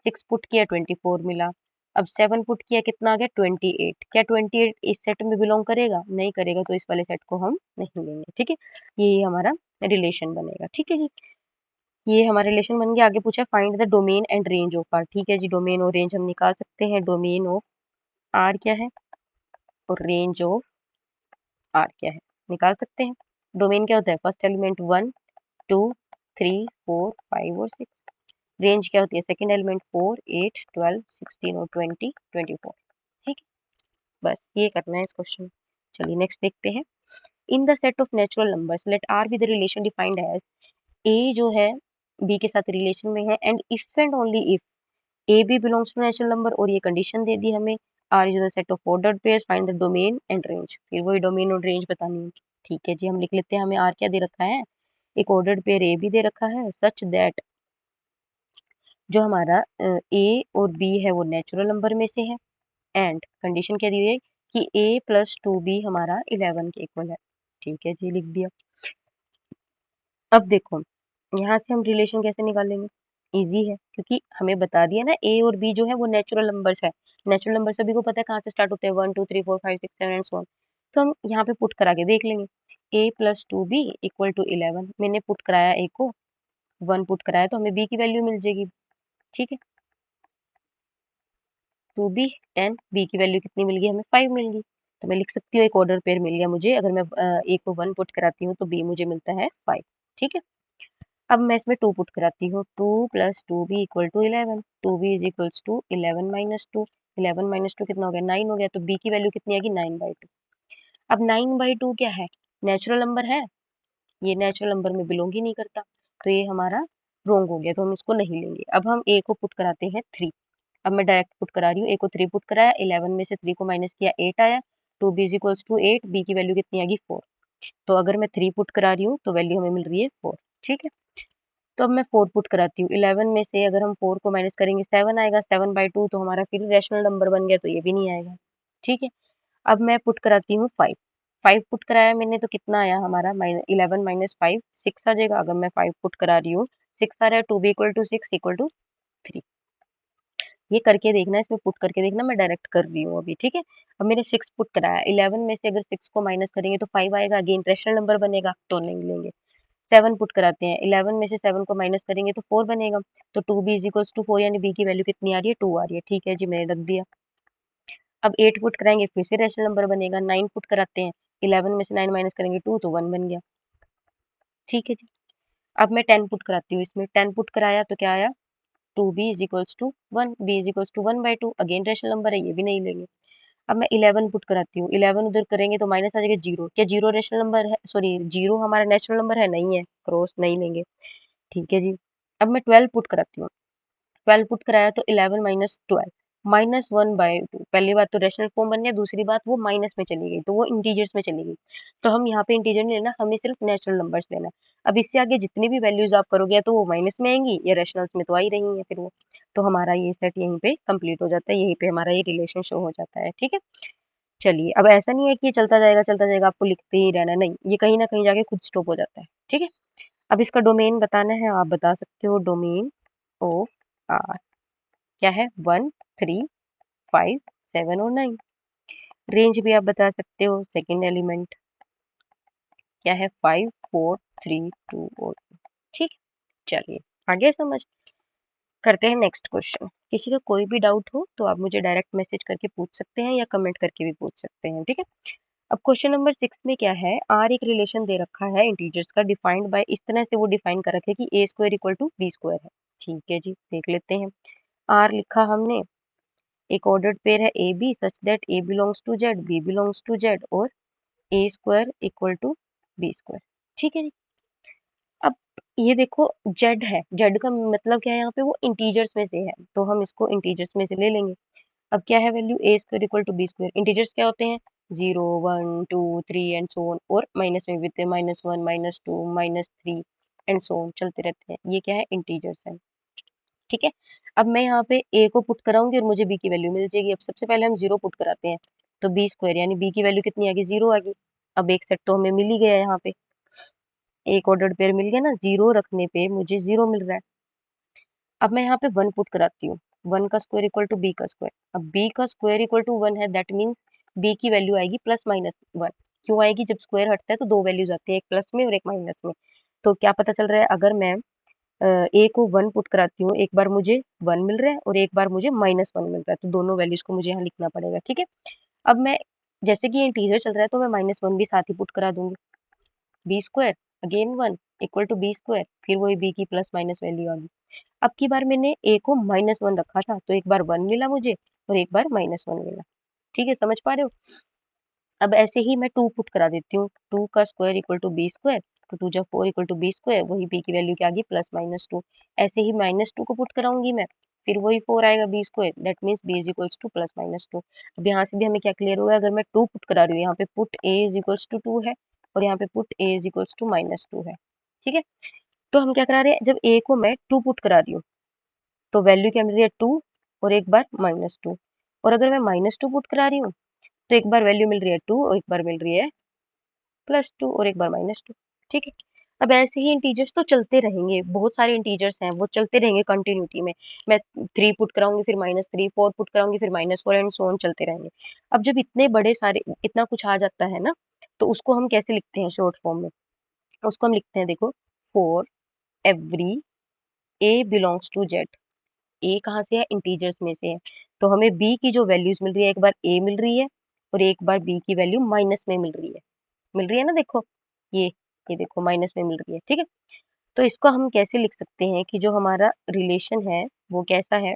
6 पुट किया, 24 मिला। अब 7 पुट किया, कितना आ गया, 28। क्या 28 इस सेट में बिलोंग करेगा? नहीं करेगा, तो इस वाले सेट को हम नहीं लेंगे। ठीक है, ये हमारा रिलेशन बनेगा। ठीक है जी, ये हमारा रिलेशन बन गया। आगे पूछा find the domain and range of R. ठीक है जी, डोमेन और रेंज हम निकाल सकते हैं। डोमेन ऑफ आर क्या है और रेंज ऑफ आर क्या है, निकाल सकते हैं। डोमेन क्या होता है, फर्स्ट एलिमेंट 1 2 3 4 5 और 6। रेंज क्या होती है, सेकंड एलिमेंट 4 8 12 16 और 20 24। ठीक है, बस ये करना है इस क्वेश्चन। चलिए नेक्स्ट देखते हैं। In the set of natural numbers let R be the relation defined as A जो है बी के साथ रिलेशन में है and if and only if A B belongs to natural number, और ये कंडीशन दे दी हमें। R is the set of ordered pairs, find the domain and range. फिर वही डोमेन और रेंज बतानी है। ठीक है जी, हम लिख लेते हैं। हमें आर क्या दे रखा है, एक ऑर्डर्ड पेयर ए बी दे रखा है, सच दैट जो हमारा ए और बी है वो नेचुरल नंबर में से है। एंड कंडीशन क्या दी हुई है कि ए प्लस 2b हमारा 11 के इक्वल है। ठीक है जी, लिख दिया। अब देखो, यहाँ से हम रिलेशन कैसे निकालेंगे, इजी है, क्योंकि हमें बता दिया ना ए और बी जो है वो नेचुरल नंबर्स है। नेचुरल नंबर सभी को पता है कहाँ से स्टार्ट होते हैं, 1 2 3 4 5 6 7 एंड सो ऑन। तो हम यहाँ पे पुट करा के देख लेंगे। ए प्लस 2b इक्वल टू 11। मैंने पुट कराया ए को, 1 पुट कराया, तो हमें बी की वैल्यू मिल जाएगी। ठीक है, 2b एंड बी की वैल्यू कितनी मिल गई, हमें 5 मिल गई। तो मैं लिख सकती हूँ एक ऑर्डर पेयर मिल गया मुझे। अगर मैं ए को 1 पुट कराती हूँ तो बी मुझे मिलता है 5। ठीक है, अब मैं इसमें 2 पुट कराती हूँ। 2 plus 2b equal to 11। 2b is equals to 11 minus 2। 11 minus 2 कितना हो गया, 9 हो गया। तो b की वैल्यू कितनी आएगी, 9/2। अब 9/2 क्या है, नेचुरल नंबर है। ये नेचुरल नंबर में बिलोंग ही नहीं करता, तो ये हमारा रोंग हो गया, तो हम इसको नहीं लेंगे। अब हम ए को पुट कराते हैं 3। अब मैं डायरेक्ट पुट करा रही हूँ। ए को 3 पुट कराया, 11 में से 3 को माइनस किया, 8 आया। 2b is equals to 8। B की वैल्यू कितनी आएगी, 4। तो अगर मैं 3 पुट करा रही हूँ तो वैल्यू हमें मिल रही है 4। ठीक है, तो अब मैं 4 पुट कराती हूँ। 11 में से अगर हम 4 को माइनस करेंगे 7 आएगा। 7/2 तो हमारा फिर रैशनल नंबर बन गया, तो ये भी नहीं आएगा। ठीक है, अब मैं पुट कराती हूँ 5। 5 पुट कराया मैंने तो कितना आया हमारा, 11 माइनस 5 6 आ जाएगा। अगर मैं 5 पुट करा रही हूँ, 6 आ रहा है। 2b equal to 6 equal to 3। ये करके देखना, इसमें पुट करके देखना, मैं डायरेक्ट कर रही हूँ अभी। ठीक है, अब मैंने 6 पुट कराया। 11 में से अगर 6 को माइनस करेंगे तो 5 आएगा, अगेन रैशनल नंबर बनेगा, तो नहीं लेंगे। 7 पुट कराते हैं। 11 में से 7 को माइनस करेंगे तो 4 बनेगा। तो 2b इज इक्वल्स टू 4, यानी b की वैल्यू कितनी आ रही है, 2 आ रही है। ठीक है जी, मैंने रख दिया। अब 8 पुट कराएंगे, फिर से रैशनल नंबर बनेगा। 9 पुट कराते हैं। 11 में से 9 माइनस करेंगे 2, तो 1 बन गया। ठीक है जी, अब मैं 10 पुट कराती हूँ। इसमें 10 पुट कराया तो क्या आया, 2b is equals to 1। b is equals to 1/2, again rational number है, ये भी नहीं लेंगे। अब मैं 11 पुट कराती हूँ। 11 उधर करेंगे तो माइनस आ जाएगा 0। क्या 0 रैशनल नंबर है, सॉरी 0 हमारा नेचुरल नंबर है, नहीं है, क्रॉस नहीं लेंगे। ठीक है जी, अब मैं 12 पुट कराती हूँ। 12 पुट कराया तो 11 माइनस 12 -1/2। पहली बात तो रेशनल फॉर्म बन गया, दूसरी बात वो माइनस में चली गई, तो वो इंटीजर्स में चली गई। तो हम यहाँ पे इंटीजर नहीं लेना, हमें सिर्फ नेचुरल नंबर्स लेना है। अब इससे आगे जितनी भी वैल्यूज आप करोगे या तो वो माइनस में आएंगी या रेशनल्स में तो आ ही रही है फिर वो। तो हमारा ये सेट यहीं पे कंप्लीट हो जाता है, यहीं पे हमारा ये रिलेशन शो हो जाता है। ठीक है, चलिए अब ऐसा नहीं है कि ये चलता जाएगा, आपको लिखते ही रहना, नहीं, ये कहीं ना कहीं जाके खुद स्टॉप हो जाता है। ठीक है, अब इसका डोमेन बताना है, आप बता सकते हो। डोमेन ऑफ आर क्या है, 1 3 5 7 और 9। रेंज भी आप बता सकते हो, सेकंड एलिमेंट क्या है, 5 4 3 2 और 2। ठीक, चलिए आगे समझ करते हैं नेक्स्ट क्वेश्चन। किसी का कोई भी डाउट हो तो आप मुझे डायरेक्ट मैसेज करके पूछ सकते हैं या कमेंट करके भी पूछ सकते हैं। ठीक है, अब क्वेश्चन नंबर 6 में क्या है, आर एक रिलेशन दे रखा है इंटीजर्स का, डिफाइंड बाय, इस तरह से वो डिफाइन कर रखे कि A square equal to B square है। ठीक है जी, देख लेते हैं। आर लिखा हमने, एक ऑर्डर्ड पेयर है A B such that A belongs to Z, B belongs to Z, और A square equal to B square. ठीक है जी, अब ये देखो जेड है, जेड का मतलब क्या है, यहाँ पे वो इंटीजर्स में से है, तो हम इसको इंटीजर्स में से ले लेंगे। अब क्या है value, A square equal to B square. Integers क्या होते हैं, 0 1 2 3 एंड सो ऑन, और माइनस में भी -1 -2 -3 एंड सो ऑन चलते रहते हैं। ये क्या है, इंटीजर्स है। ठीक है, अब मैं यहाँ पे a को पुट कराऊंगी और मुझे b की वैल्यू मिल जाएगी। अब सबसे पहले हम 0 पुट कराते हैं, तो बी स्क्वायर यानी b की वैल्यू कितनी आ गई, 0 आ गई। अब एक सेट तो हमें मिल ही गया यहाँ पे, एक ऑर्डर पेयर मिल गया ना, 0 रखने पे मुझे 0 मिल रहा है। अब मैं यहाँ पे 1 पुट कराती हूँ, 1 का स्क्वायर इक्वल टू बी का स्क्वायर। अब b का स्क्वायर इक्वल टू 1 है, दैट मीन्स b की वैल्यू आएगी +-1। क्यों आएगी, जब स्क्वायर हटता है तो दो वैल्यूज आती है, एक प्लस में और एक माइनस में। तो क्या पता चल रहा है, अगर मैं ए को 1 पुट कराती हूँ, एक बार मुझे 1 मिल रहा है और एक बार मुझे -1 मिल रहा है, तो दोनों वैल्यूज को मुझे यहाँ लिखना पड़ेगा। ठीक है, अब मैं, जैसे कि इंटीजर चल रहा है तो मैं -1 भी साथ ही पुट करा दूंगी। B square again 1 equal to B square, फिर वही बी की प्लस माइनस वैल्यू आ गई। अब की बार मैंने ए को -1 रखा था, तो एक बार 1 मिला मुझे और एक बार -1 मिला। ठीक है, समझ पा रहे हो। अब ऐसे ही मैं 2 पुट करा देती हूँ, 2 का square equal to B square, तो 2 जा 4 इक्वल टू बी स्क्वायर, वही बी की वैल्यू क्या आ गई, +-2। ऐसे ही -2 को पुट कराऊंगी मैं, फिर वही 4 आएगा B square, that means B is equals to +-2। अब यहाँ से भी हमें क्या क्लियर होगा, अगर मैं 2 पुट करा रही हूँ, यहाँ पे put A is equals to 2 है और यहाँ पे put A is equals to -2 है। ठीक है, तो हम क्या करा रहे हैं, जब ए को मैं 2 पुट करा रही हूँ तो वैल्यू क्या मिल रही है, 2 और एक बार -2। और अगर मैं -2 पुट करा रही हूँ तो एक बार वैल्यू मिल रही है 2 और एक बार मिल रही है +2 और एक बार -2। ठीक है, अब ऐसे ही इंटीजर्स तो चलते रहेंगे, बहुत सारे इंटीजर्स हैं वो चलते रहेंगे कंटिन्यूटी में। मैं 3 पुट कराऊंगी फिर -3, 4 पुट कराऊंगी फिर -4 एंड सो ऑन चलते रहेंगे। अब जब इतने बड़े सारे इतना कुछ आ जाता है ना, तो उसको हम कैसे लिखते हैं शॉर्ट फॉर्म में, उसको हम लिखते हैं, देखो, for every A belongs to Z. A कहाँ से है, इंटीजर्स में से है, तो हमें बी की जो वैल्यूज मिल रही है, एक बार ए मिल रही है और एक बार बी की वैल्यू माइनस में मिल रही है ना, देखो ये ये देखो माइनस में मिल रही है। ठीक है, तो इसको हम कैसे लिख सकते हैं कि जो हमारा रिलेशन है वो कैसा है,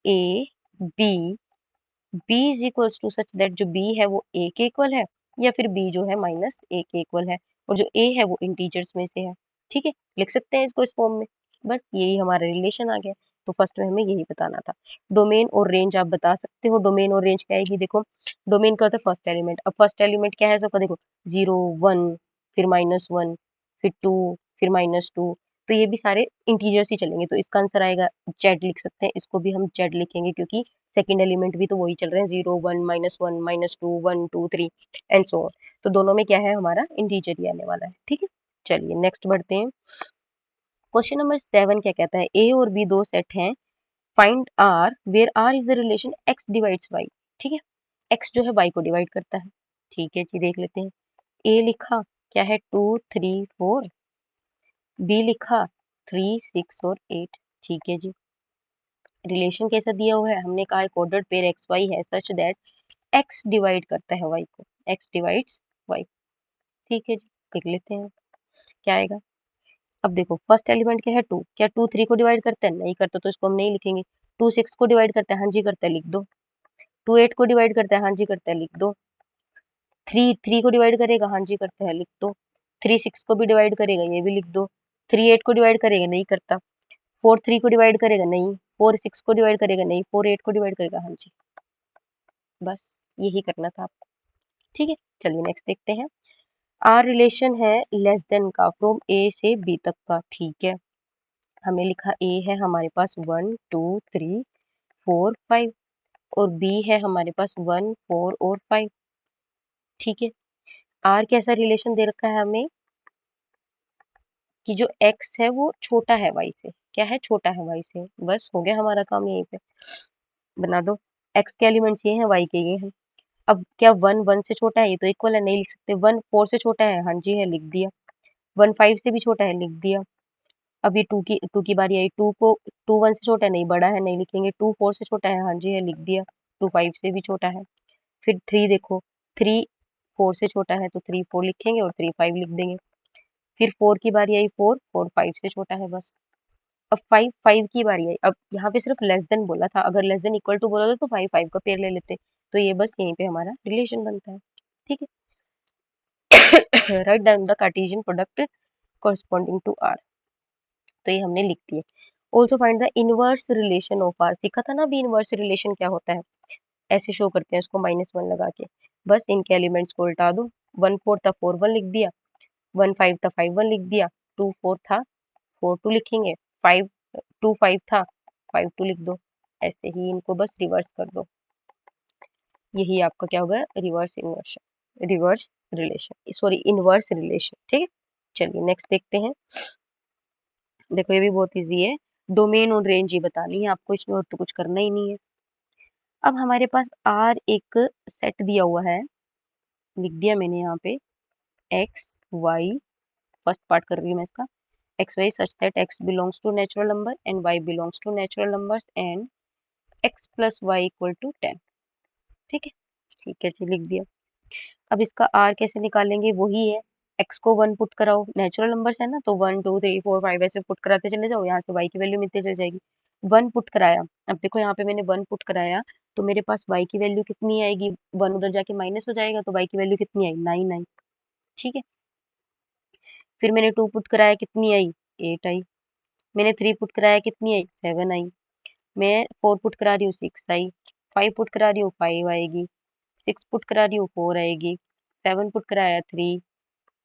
A B, B is equals to such that जो बी है वो ए के इक्वल है, या फिर बी जो है -a के इक्वल है, और जो ए है वो इंटीजर्स में से है। ठीक है, लिख सकते हैं इसको इस फॉर्म में, बस यही हमारा रिलेशन आ गया। तो फर्स्ट में हमें यही बताना था। डोमेन और रेंज आप बता सकते हो, डोमेन और रेंज क्या आएगी, देखो डोमेन का होता है फर्स्ट एलिमेंट। अब फर्स्ट एलिमेंट क्या है सबका, देखो 0 1 फिर -1 फिर 2 फिर -2, तो ये भी सारे इंटीजर्स ही चलेंगे, तो इसका आंसर आएगा जेड, लिख सकते हैं इसको भी हम जेड लिखेंगे, क्योंकि सेकंड एलिमेंट भी तो वही चल रहे हैं, 0 1 -1 -2 1 2 3 एंड सो ऑन। तो दोनों में क्या है, हमारा इंटीजर ही आने वाला है। ठीक है, चलिए नेक्स्ट बढ़ते हैं। क्वेश्चन नंबर 7 क्या कहता है, ए और बी दो सेट हैं, find R where R is the relation x divides y. ठीक है, एक्स जो है वाई को डिवाइड करता है। ठीक है जी, देख लेते हैं। ए लिखा क्या है, 2 3 4, बी लिखा 3 6 और 8। ठीक है जी, रिलेशन कैसा दिया हुआ है, हमने कहा एक ऑर्डर्ड पेयर एक्स वाई है सच दैट एक्स डिवाइड करता है वाई को, एक्स डिवाइड्स वाई। ठीक है जी, देख लेते हैं क्या आएगा। अब देखो फर्स्ट एलिमेंट क्या है, 2, क्या 2 3 को डिवाइड करता है, नहीं करता, तो इसको हम नहीं लिखेंगे। 2 6 को डिवाइड करता है, हाँ जी करता है, लिख दो। 2 8 को डिवाइड करता है, हाँ जी करता है, लिख दो। 3 3 को डिवाइड करेगा, हाँ जी करता है, लिख दो। 3 6 को भी डिवाइड करेगा, ये भी लिख दो। 3 8 को डिवाइड करेगा, नहीं करता। 4 3 को डिवाइड करेगा, नहीं। 4 6 को डिवाइड करेगा, नहीं। 4 8 को डिवाइड करेगा, हाँ जी। बस यही करना था आपको। ठीक है, चलिए नेक्स्ट देखते हैं। आर रिलेशन है लेस देन का, फ्रॉम ए से बी तक का। ठीक है, हमने लिखा ए है हमारे पास 1 2 3 4 5 और बी है हमारे पास 1 4 और 5। ठीक है, आर कैसा रिलेशन दे रखा है हमें कि जो एक्स है वो छोटा है वाई से, क्या है, छोटा है वाई से। बस हो गया हमारा काम, यहीं पे बना दो। एक्स के एलिमेंट्स ये हैं, वाई के ये हैं। अब क्या 1 1 से छोटा है, ये तो इक्वल है, नहीं लिख सकते। 1 4 से छोटा है, हाँ जी है, लिख दिया। 1 5 से भी छोटा है, लिख दिया। अब ये टू की बारी आई, टू को 2 1 से छोटा है, नहीं, बड़ा है, नहीं लिखेंगे। 2 4 से छोटा है, हाँ जी है, लिख दिया। 2 5 से भी छोटा है। फिर 3 देखो, 3 4 से छोटा है, तो 3 4 लिखेंगे और 3 5 लिख देंगे। फिर 4 की बारी आई, 4 4 5 से छोटा है, बस। अब 5 5 की बारी आई, अब यहाँ पे सिर्फ लेस देन बोला था, अगर लेस देन इक्वल टू बोला था तो 5 5 का पेयर ले लेते। तो ये बस यहीं पे हमारा रिलेशन बनता है। ठीक है, write down the Cartesian product corresponding to R, तो ये हमने लिख दिए। Also find the inverse relation of R, सीखा था ना अभी इनवर्स रिलेशन क्या होता है, ऐसे शो करते हैं इसको -1 लगा के। बस इनके एलिमेंट्स को उल्टा दो। 1 4 था 4 1 लिख दिया, 1 5 था 5 1 लिख दिया, 2 4 था 4 2 लिखेंगे, 5 2 5 था 5 2 लिख दो। ऐसे ही इनको बस रिवर्स कर दो। यही आपका क्या होगा, reverse relation, sorry inverse relation. ठीक है, चलिए नेक्स्ट देखते हैं। देखो ये भी बहुत इजी है, डोमेन और रेंज ही बतानी है आपको, इसमें और तो कुछ करना ही नहीं है। अब हमारे पास आर एक सेट दिया हुआ है, लिख दिया मैंने यहाँ पे एक्स वाई, फर्स्ट पार्ट कर रही हूँ मैं इसका, x y such that x belongs to natural number and y belongs to natural numbers and x plus y equal to 10। ठीक है, ठीक है जी, लिख दिया। अब इसका आर कैसे निकालेंगे, वही है, एक्स को 1 पुट कराओ, नेचुरल नंबर्स है ना, तो 1 2 3 4 5 ऐसे पुट कराते चले जाओ, यहाँ से वाई की वैल्यू मिलती चली जाएगी। 1 पुट कराया, अब देखो यहाँ पे मैंने 1 पुट कराया, तो मेरे पास वाई की वैल्यू कितनी आएगी, 1 उधर जाके माइनस हो जाएगा, तो वाई की वैल्यू कितनी आई, 9 आई। ठीक है, फिर मैंने 2 पुट कराया, कितनी आई, 8 आई। मैंने 3 पुट कराया, कितनी आई, 7 आई। मैं 4 पुट करा रही हूँ, 6 आई। 5 पुट करा रही हूँ, 5 आएगी। 6 पुट करा रही हूँ, 4 आएगी। 7 पुट कराया, 3।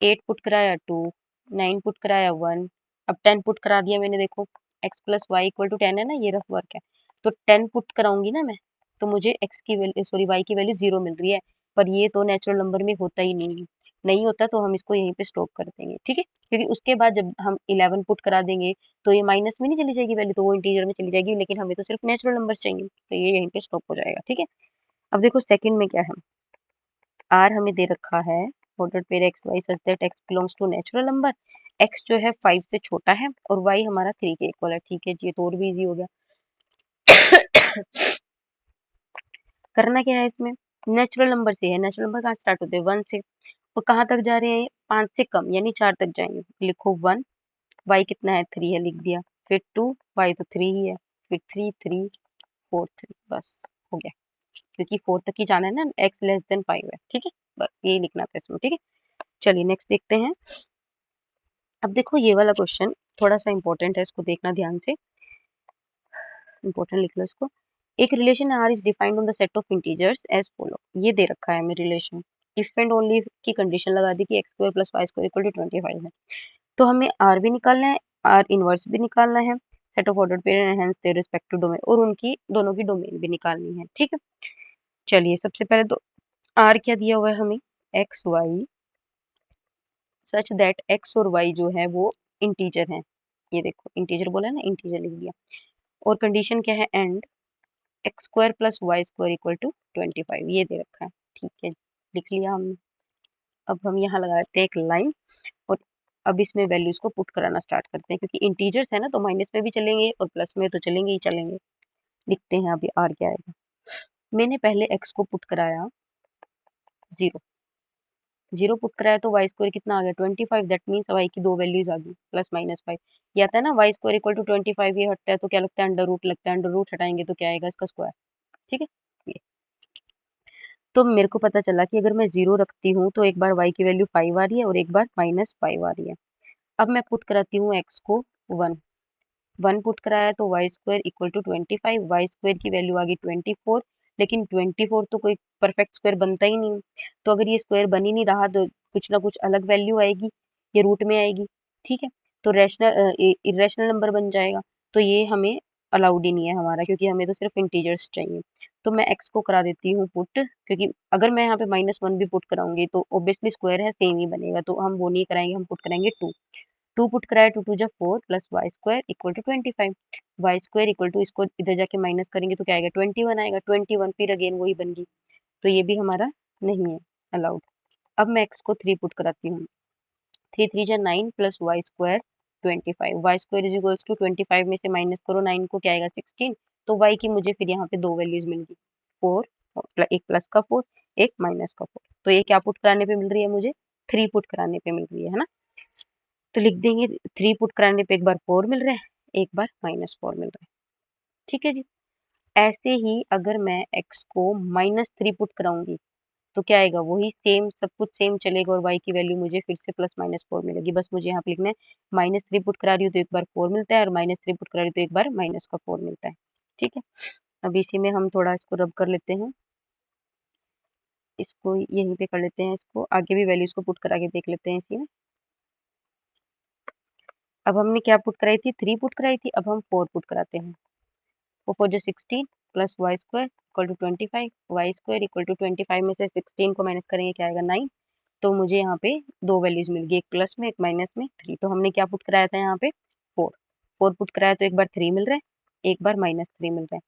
8 पुट कराया, 2। 9 पुट कराया, 1। अब 10 पुट करा दिया मैंने, देखो x plus y equal to 10 है ना, ये रफ वर्क है, तो 10 पुट कराऊंगी ना मैं, तो मुझे x की वैल्यू, सॉरी y की वैल्यू 0 मिल रही है, पर ये तो नेचुरल नंबर में होता ही नहीं है, नहीं होता तो हम इसको यहीं पे स्टॉप कर देंगे। ठीक है, क्योंकि उसके बाद जब हम 11 पुट करा देंगे तो ये माइनस में नहीं चली जाएगी वैल्यू, तो वो इंटीजर में चली जाएगी, लेकिन हमें तो सिर्फ नेचुरल नंबर चाहिए, तो ये यहीं पे स्टॉप हो जाएगा। ठीक है, अब देखो सेकंड में क्या है, आर हमें दे रखा है, order pair x y such that x belongs to natural number, x जो है 5 से छोटा है और वाई हमारा 3 के इक्वल है। ठीक है जी, ये तो और भी इजी हो गया। करना क्या है इसमें, नेचुरल नंबर से है, नेचुरल नंबर कहाँ स्टार्ट होते हैं, 1 से, और कहाँ तक जा रहे हैं, 5 से कम यानी 4 तक जाएंगे, लिखो 1, वाई कितना है, 3 है, लिख दिया, फिर 2, वाई तो 3 ही है, फिर 3 3 4 3, बस हो गया, क्योंकि 4 तक ही जाना है ना, एक्स लेस देन 5 है। ठीक है, बस यही लिखना था इसमें। ठीक है, चलिए नेक्स्ट देखते हैं। अब देखो ये वाला क्वेश्चन थोड़ा सा इंपॉर्टेंट है, इसको देखना ध्यान से, इंपॉर्टेंट लिख लो इसको। एक relation R is defined on the set of integers as follow, ये दे रखा है हमें रिलेशन, इफ एंड ओनली की कंडीशन लगा दी कि x square plus y square equal to 25 है, तो हमें आर भी निकालना है, आर इनवर्स भी निकालना है, set of order pair and hence their respective domain, और उनकी दोनों की डोमेन भी निकालनी है। ठीक है, चलिए सबसे पहले तो आर क्या दिया हुआ है हमें, x y such that x और वाई जो है वो इंटीजर हैं, ये देखो इंटीजर बोला है ना, इंटीजर लिख दिया, और कंडीशन क्या है, and x square plus y square equal to 25, ये दे रखा है। ठीक है, लिख लिया हमने। अब हम यहाँ लगा देते हैं एक लाइन, और अब इसमें वैल्यूज को पुट कराना स्टार्ट करते हैं, क्योंकि इंटीजर्स है ना, तो माइनस में भी चलेंगे और प्लस में तो चलेंगे ही चलेंगे। लिखते हैं अभी आर क्या आएगा, मैंने पहले एक्स को पुट कराया 0, 0 पुट कराया तो वाई स्क्वायर कितना आ गया, 25, दैट मीन्स वाई की दो वैल्यूज आ गई, +-5, ये आता है ना, वाई स्क्वायर इक्वल टू 25, ये हटता है तो क्या लगता है, अंडर रूट लगता है, अंडर रूट हटाएंगे तो क्या आएगा, इसका स्क्वायर। ठीक है, ये तो मेरे को पता चला कि अगर मैं 0 रखती हूँ तो एक बार y की वैल्यू 5 आ रही है और एक बार -5 आ रही है। अब मैं पुट कराती हूँ x को 1, 1 पुट कराया तो y square equal to 25, y square की वैल्यू आ गई 24, लेकिन 24 तो कोई परफेक्ट स्क्वायर बनता ही नहीं, तो अगर ये स्क्वायर बन ही नहीं रहा तो कुछ ना कुछ अलग वैल्यू आएगी, ये रूट में आएगी। ठीक है, तो रैशनल इरेशनल नंबर बन जाएगा, तो ये हमें अलाउड ही नहीं है हमारा, क्योंकि हमें तो सिर्फ इंटीजर्स चाहिए। तो मैं एक्स को करा देती हूँ पुट, क्योंकि अगर मैं यहाँ पे -1 भी पुट कराऊंगी तो ऑब्वियसली स्क्वायर है, सेम ही बनेगा, तो हम वो नहीं कराएंगे, हम पुट कराएंगे 2, 2 पुट कराया, 2 2 जा 4 plus y square equal to 25, y square equal to, इसको इधर जाके माइनस करेंगे तो क्या आएगा, 21 आएगा, 21 फिर अगेन वही बन गई, तो ये भी हमारा नहीं है अलाउड। अब मैं एक्स को 3 पुट कराती हूँ, 3 3 जा 9 plus y square 25, y square is equals to 25 में से माइनस करो 9 को, क्या आएगा 16, तो वाई की मुझे फिर यहाँ पे दो वैल्यूज मिल गई, 4, एक प्लस का 4, एक माइनस का 4, तो ये क्या पुट कराने पे मिल रही है मुझे, 3 पुट कराने पे मिल रही है ना, तो लिख देंगे 3 पुट कराने पे एक बार 4 मिल रहा है, एक बार -4 मिल रहा है। ठीक है जी, ऐसे ही अगर मैं x को -3 पुट कराऊंगी तो क्या आएगा, वही सेम, सब कुछ सेम चलेगा, और y की वैल्यू मुझे फिर से +-4 मिलेगी, बस मुझे यहाँ पे लिखना है, -3 पुट करा रही हूँ तो एक बार 4 मिलता है, और -3 पुट करा रही हूँ तो एक बार माइनस का 4 मिलता है। ठीक है, अब इसी में हम थोड़ा इसको रब कर लेते हैं, इसको यहीं पे कर लेते हैं, इसको आगे भी वैल्यूज को पुट करा के देख लेते हैं इसी में। अब हमने क्या पुट कराई थी, 3 पुट कराई थी, अब हम 4 पुट कराते हैं। 4 4 16 plus y square equal to 25, y square equal to 25 में से 16 को माइनस करेंगे क्या आएगा 9। तो मुझे यहाँ पे दो वैल्यूज मिल गई, एक प्लस में एक माइनस में 3। तो हमने क्या पुट कराया था यहाँ पे 4, 4 पुट कराया तो एक बार 3 मिल रहा है, एक बार -3 मिल रहा है।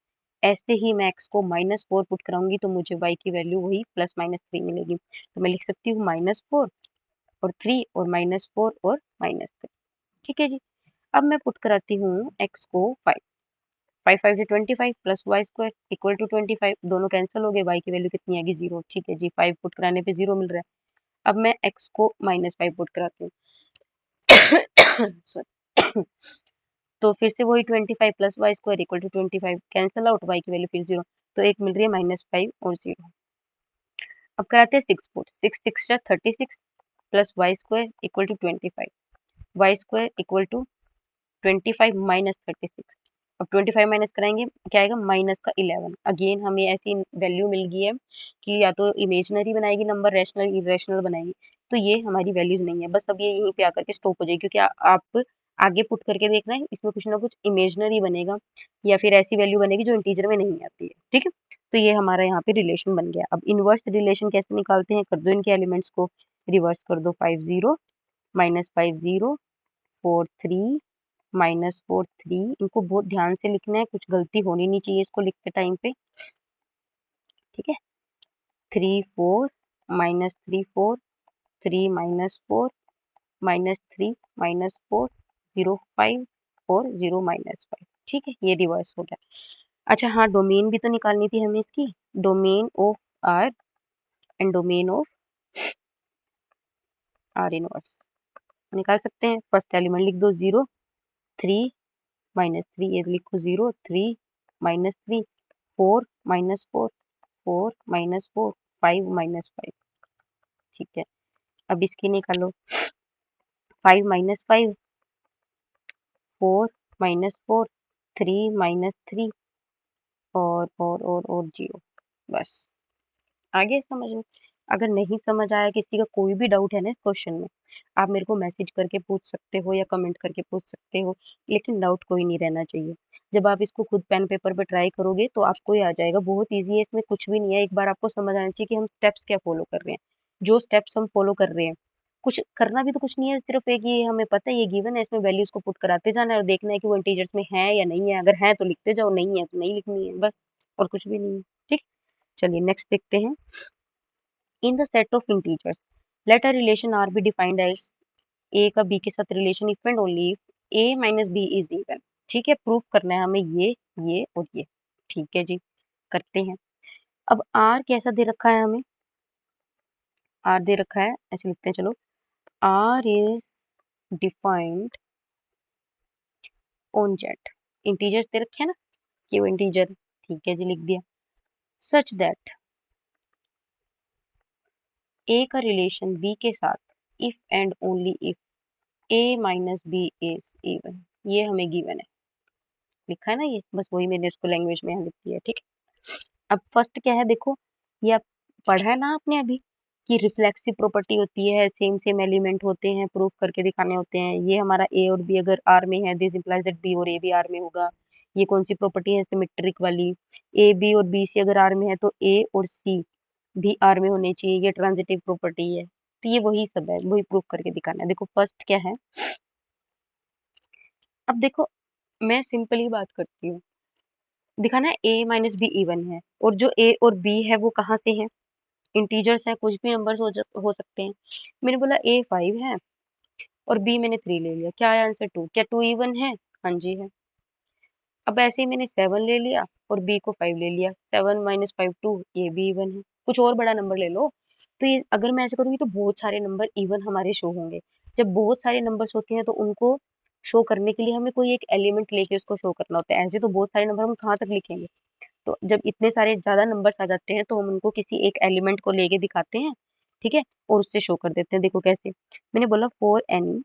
ऐसे ही मैं x को -4 पुट कराऊंगी तो मुझे y की वैल्यू वही +-3 मिलेगी। तो मैं लिख सकती हूँ -4 और 3 और -4 और -3। ठीक है जी। अब मैं पुट कराती हूँ x को 5, 5 5 से 25 plus y square equal to 25, दोनों कैंसिल हो गए, y की वैल्यू कितनी आएगी 0। ठीक है जी, 5 पुट कराने पे 0 मिल रहा है। अब मैं x को -5 पुट कराती हूँ। सॉरी। तो फिर से वही 25 plus y square equal to 25 cancel out, y की वैल्यू फिर 0। तो एक मिल रही है -5 और 0। अब कराते हैं 6 पुट, 6 6 जा 36 plus y square equal to 25, y square equal to 25 minus 36। अब 25 माइनस कराएंगे क्या आएगा -11। अगेन हमें ऐसी वैल्यू मिल गई है कि या तो इमेजिनरी बनाएगी नंबर, रैशनल इरेशनल बनाएगी। तो ये हमारी वैल्यूज नहीं है, बस अब ये यहीं पे आकर के स्टॉप हो जाएगी, क्योंकि आप आगे पुट करके देखना है, इसमें कुछ ना कुछ इमेजिनरी बनेगा या फिर ऐसी वैल्यू बनेगी जो इंटीजर में नहीं आती है। ठीक है, तो ये हमारा यहाँ पे रिलेशन बन गया। अब इनवर्स रिलेशन कैसे निकालते हैं, कर दो इनके एलिमेंट्स को रिवर्स कर दो, 5 0 -5 0 4 3 -4 3। इनको बहुत ध्यान से लिखना है, कुछ गलती होनी नहीं चाहिए इसको लिखते टाइम पे। ठीक है, 3 4 -3 4 3 -4 -3 -4 0 5 और 0 -5। ठीक है, ये रिवर्स हो गया। अच्छा हाँ, डोमेन भी तो निकालनी थी हमें इसकी, domain of R and domain of R inverse निकाल सकते हैं। फर्स्ट एलिमेंट लिख दो 0 3 -3, ये लिखो 0 3 -3 4 -4 4 -4 5 -5। ठीक है, अब इसकी निकालो 5 -5 4 -4 3 -3 और 0। बस आगे समझ में। अगर नहीं समझ आया, किसी का कोई भी डाउट है ना इस क्वेश्चन में, आप मेरे को मैसेज करके पूछ सकते हो या कमेंट करके पूछ सकते हो, लेकिन डाउट कोई नहीं रहना चाहिए। जब आप इसको खुद पेन पेपर पे ट्राई करोगे तो आपको ही आ जाएगा, बहुत ईजी है, इसमें कुछ भी नहीं है। एक बार आपको समझ आना चाहिए कि हम स्टेप्स क्या फॉलो कर रहे हैं, जो स्टेप्स हम फॉलो कर रहे हैं, कुछ करना भी तो कुछ नहीं है, सिर्फ एक ये हमें पता है ये गिवन है, इसमें वैल्यूज को पुट कराते जाना है और देखना है कि वो इंटीजर्स में है या नहीं है। अगर है तो लिखते जाओ, नहीं है तो नहीं लिखनी है, बस और कुछ भी नहीं है। ठीक, चलिए नेक्स्ट देखते हैं। In the set of integers, let a relation R be defined as A का B के साथ relation if and only if A minus B is even। ठीक है, प्रूफ करना है हमें ये और ये। ठीक है जी, करते हैं। अब R कैसा दे रखा है हमें, R दे रखा है, ऐसे लिखते हैं चलो, R is defined on Z। Integers दे रखे हैं ना, ये वो इंटीजर। ठीक है जी, लिख दिया। सच दैट A का रिलेशन B के साथ if and only if A minus B is even, ये हमें गिवन है, लिखा है ना ये, बस वही मैंने इसको लैंग्वेज में यहाँ लिख दिया। ठीक है, अब फर्स्ट क्या है देखो, ये आप पढ़ा है ना आपने अभी कि रिफ्लेक्सिव प्रॉपर्टी होती है, सेम सेम एलिमेंट होते हैं, प्रूफ करके दिखाने होते हैं। ये हमारा ए और बी अगर आर में है, दिस इंप्लाइज दैट बी और ए भी आर में होगा। ये कौन सी प्रॉपर्टी है, सिमेट्रिक वाली। ए बी और बी सी अगर आर में है तो ए और सी भी आर में होने चाहिए, ये ट्रांजिटिव प्रॉपर्टी है। तो ये वही सब है, वही प्रूफ करके दिखाना है। देखो फर्स्ट क्या है, अब देखो मैं सिंपल ही बात करती हूँ, दिखाना है ए माइनस बी इवन है, और जो ए और बी है वो कहाँ से है, इंटीजर्स है, कुछ भी नंबर्स हो सकते हैं। मैंने बोला ए 5 है और बी मैंने 3 ले लिया, क्या है आंसर 2। क्या 2 इवन है, हाँ जी है। अब ऐसे ही मैंने 7 ले लिया और बी को 5 ले लिया, 7 माइनस 5 2, ये भी इवन है। कुछ और बड़ा नंबर ले लो, तो ये अगर मैं ऐसे करूंगी तो बहुत सारे नंबर इवन हमारे शो होंगे। जब बहुत सारे नंबर्स होते हैं तो उनको शो करने के लिए हमें कोई एक एलिमेंट लेके उसको शो करना होता है। ऐसे तो बहुत सारे नंबर हम कहाँ तक लिखेंगे, तो जब इतने सारे ज़्यादा नंबर्स आ जाते हैं तो हम उनको किसी एक एलिमेंट को लेके दिखाते हैं। ठीक है, और उससे शो कर देते हैं। देखो कैसे, मैंने बोला for any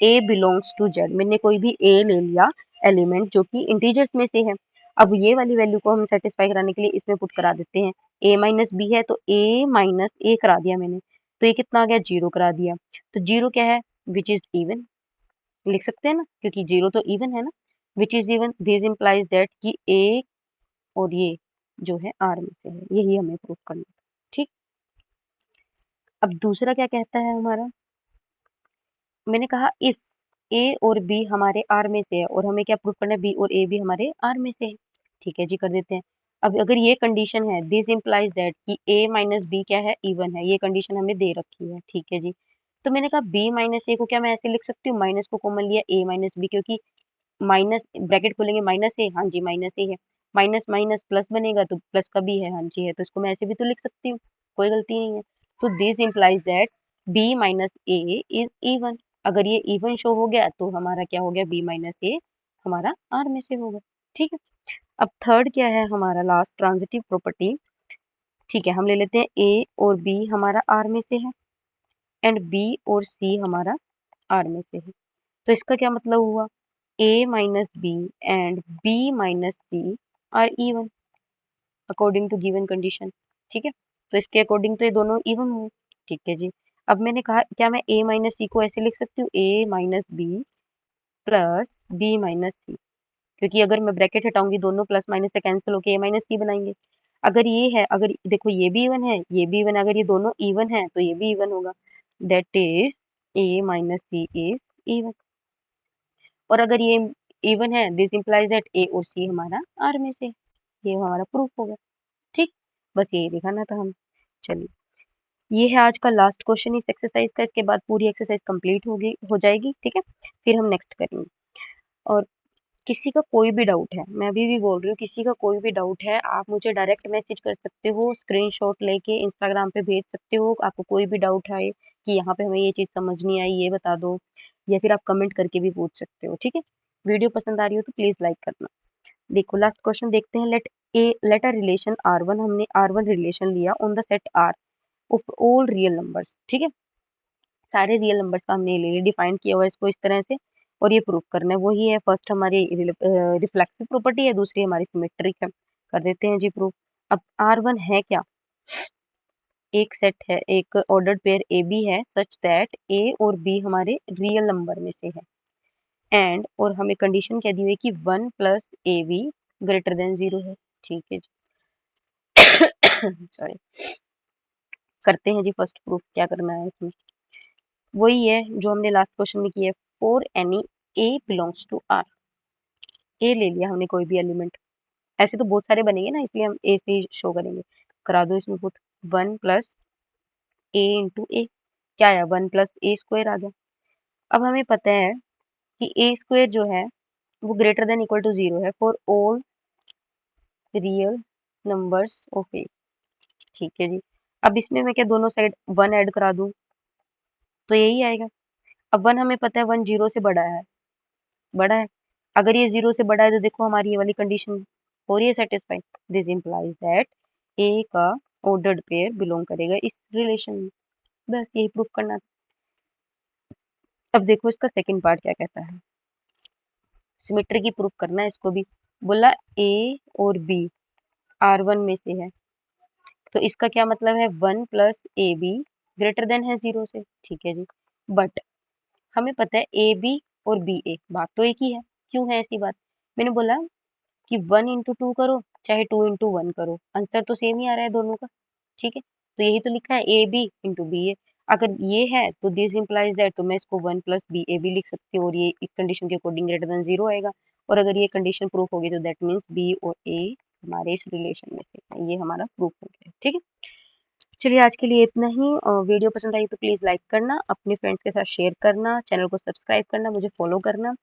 A belongs to Z, मैंने कोई भी ए ले लिया एलिमेंट जो कि इंटीजर्स में से है। अब ये वाली वैल्यू को हम सेटिस्फाई कराने के लिए इसमें पुट करा देते हैं a माइनस बी है तो a माइनस a करा दिया मैंने, तो ये कितना आ गया, 0 करा दिया। तो 0 क्या है, विच इज इवन, लिख सकते हैं ना, क्योंकि 0 तो इवन है ना, which is even, this implies that कि a और ये जो है आर में से है, यही हमें प्रूफ करना है। ठीक, अब दूसरा क्या कहता है हमारा, मैंने कहा इफ ए और बी हमारे आर में से है, और हमें क्या प्रूफ करना है, बी और ए भी हमारे आर में से है। ठीक है जी, कर देते हैं। अब अगर ये कंडीशन है, दिस इम्प्लाइज दैट कि ए माइनस बी क्या है, इवन है, ये कंडीशन हमें दे रखी है। ठीक है जी, तो मैंने कहा बी माइनस ए को क्या मैं ऐसे लिख सकती हूँ, माइनस को कॉमन लिया ए माइनस बी, क्योंकि माइनस ब्रैकेट खोलेंगे माइनस ए, हाँ जी माइनस ए है, माइनस माइनस प्लस बनेगा तो प्लस का भी है, हाँ जी है, तो इसको मैं ऐसे भी तो लिख सकती हूँ, कोई गलती नहीं है। तो this implies that B minus A is even, अगर ये इवन शो हो गया तो हमारा क्या हो गया, बी माइनस ए हमारा आर में से होगा। ठीक है, अब थर्ड क्या है हमारा, लास्ट ट्रांजिटिव प्रॉपर्टी। ठीक है, हम ले लेते हैं ए और बी हमारा आर में से है, एंड बी और सी हमारा आर में से है। तो इसका क्या मतलब हुआ, a minus B and b minus C are even according to given condition. ठीक है, तो इसके अकॉर्डिंग तो ये दोनों इवन हुए। ठीक है जी, अब मैंने कहा क्या मैं a माइनस सी को ऐसे लिख सकती हूँ, a minus B plus B minus C, क्योंकि अगर मैं ब्रैकेट हटाऊंगी दोनों प्लस माइनस से कैंसिल होके a माइनस सी बनाएंगे। अगर ये है, अगर देखो ये भी इवन है, ये भी इवन, अगर ये दोनों इवन है तो ये भी इवन होगा, that is a minus C is even. और अगर ये इवन है, दिस इंप्लाइज दैट ए और सी हमारा आर में से, ये हमारा प्रूफ हो गया। ठीक, बस यही दिखाना था हम। चलिए, ये है आज का लास्ट क्वेश्चन इस एक्सरसाइज का, इसके बाद पूरी एक्सरसाइज कंप्लीट होगी, हो जाएगी। ठीक है, फिर हम नेक्स्ट करेंगे। और किसी का कोई भी डाउट है, मैं अभी भी बोल रही हूँ, किसी का कोई भी डाउट है, आप मुझे डायरेक्ट मैसेज कर सकते हो, स्क्रीनशॉट लेके इंस्टाग्राम पे भेज सकते हो, आपको कोई भी डाउट है कि यहाँ पे हमें ये चीज़ समझ नहीं आई, ये बता दो, या फिर आप कमेंट करके भी पूछ सकते हो। ठीक है, वीडियो पसंद आ रही हो तो प्लीज लाइक करना। देखो लास्ट क्वेश्चन देखते हैं, let a relation R one, हमने आर वन रिलेशन लिया on the set R of all real numbers. ठीक है, सारे रियल नंबर्स का हमने ले डिफाइन किया हुआ है इसको इस तरह से, और ये प्रूफ करना है। वही है, फर्स्ट हमारी रिफ्लेक्सिव प्रॉपर्टी है, दूसरी हमारी सिमेट्रिक है। कर देते हैं जी प्रूफ। अब आर वन है क्या, एक सेट है, एक ऑर्डर्ड पेयर ए बी है, सच दैट ए और बी हमारे रियल नंबर में से है, एंड और हमें कंडीशन क्या दी हुई है कि 1 plus A be greater than 0 है। ठीक है जी, सॉरी। करते हैं जी फर्स्ट प्रूफ, क्या करना है इसमें, वही है जो हमने लास्ट क्वेश्चन में किया है, for any A belongs to R. A ले लिया हमने कोई भी एलिमेंट, ऐसे तो बहुत सारे बनेंगे ना, इसलिए हम ए से ही शो करेंगे। करा दो इसमें पुट, 1 प्लस ए इंटू ए, क्या आया, 1 प्लस ए स्क्वायर आ गया। अब हमें पता है कि ए स्क्वायर जो है वो ग्रेटर देन इक्वल टू 0 है for all real numbers of A. ठीक है जी, अब इसमें मैं क्या दोनों साइड 1 ऐड करा दूं तो यही आएगा। अब 1 हमें पता है 1 0 से बड़ा है, बड़ा है, अगर ये 0 से बड़ा है तो देखो हमारी ये वाली कंडीशन हो रही है सेटिस्फाई, दिस इंप्लाइज दैट ए का ऑर्डर्ड पेयर बिलोंग करेगा इस रिलेशन में। बस यही प्रूफ करना था। अब देखो इसका सेकंड पार्ट क्या कहता है, सिमेट्री की प्रूफ करना है इसको भी। बोला ए और बी आर वन में से है, तो इसका क्या मतलब है, 1 plus A be greater than है 0 से। ठीक है जी, बट हमें पता है ए बी और बी ए, बात तो एक ही है। क्यों है ऐसी बात, मैंने बोला कि 1 इंटू टू करो चाहे 2 इंटू 1 करो, आंसर तो सेम ही आ रहा है दोनों का। ठीक है, तो यही तो लिखा है ए बी इंटू बी ए। अगर ये है तो दिस इंप्लाइज दैट, तो मैं इसको 1 प्लस बी ए भी लिख सकती हूँ, और ये इस कंडीशन के अकॉर्डिंग ग्रेटर देन 0 आएगा। और अगर ये कंडीशन प्रूफ होगी तो दैट मीन्स बी और ए हमारे इस रिलेशन में से है, ये हमारा प्रूफ हो गया। ठीक है, चलिए आज के लिए इतना ही। वीडियो पसंद आई तो प्लीज़ लाइक करना, अपने फ्रेंड्स के साथ शेयर करना, चैनल को सब्सक्राइब करना, मुझे फॉलो करना।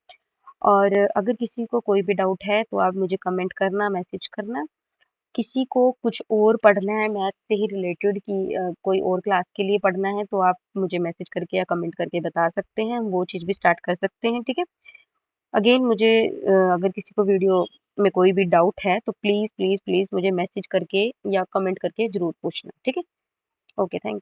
और अगर किसी को कोई भी डाउट है तो आप मुझे कमेंट करना, मैसेज करना। किसी को कुछ और पढ़ना है मैथ से ही रिलेटेड, कि कोई और क्लास के लिए पढ़ना है, तो आप मुझे मैसेज करके या कमेंट करके बता सकते हैं, हम वो चीज़ भी स्टार्ट कर सकते हैं। ठीक है, अगेन मुझे अगर किसी को वीडियो में कोई भी डाउट है तो प्लीज़ प्लीज़ प्लीज़ मुझे मैसेज करके या कमेंट करके ज़रूर पूछना। ठीक है, ओके, थैंक यू।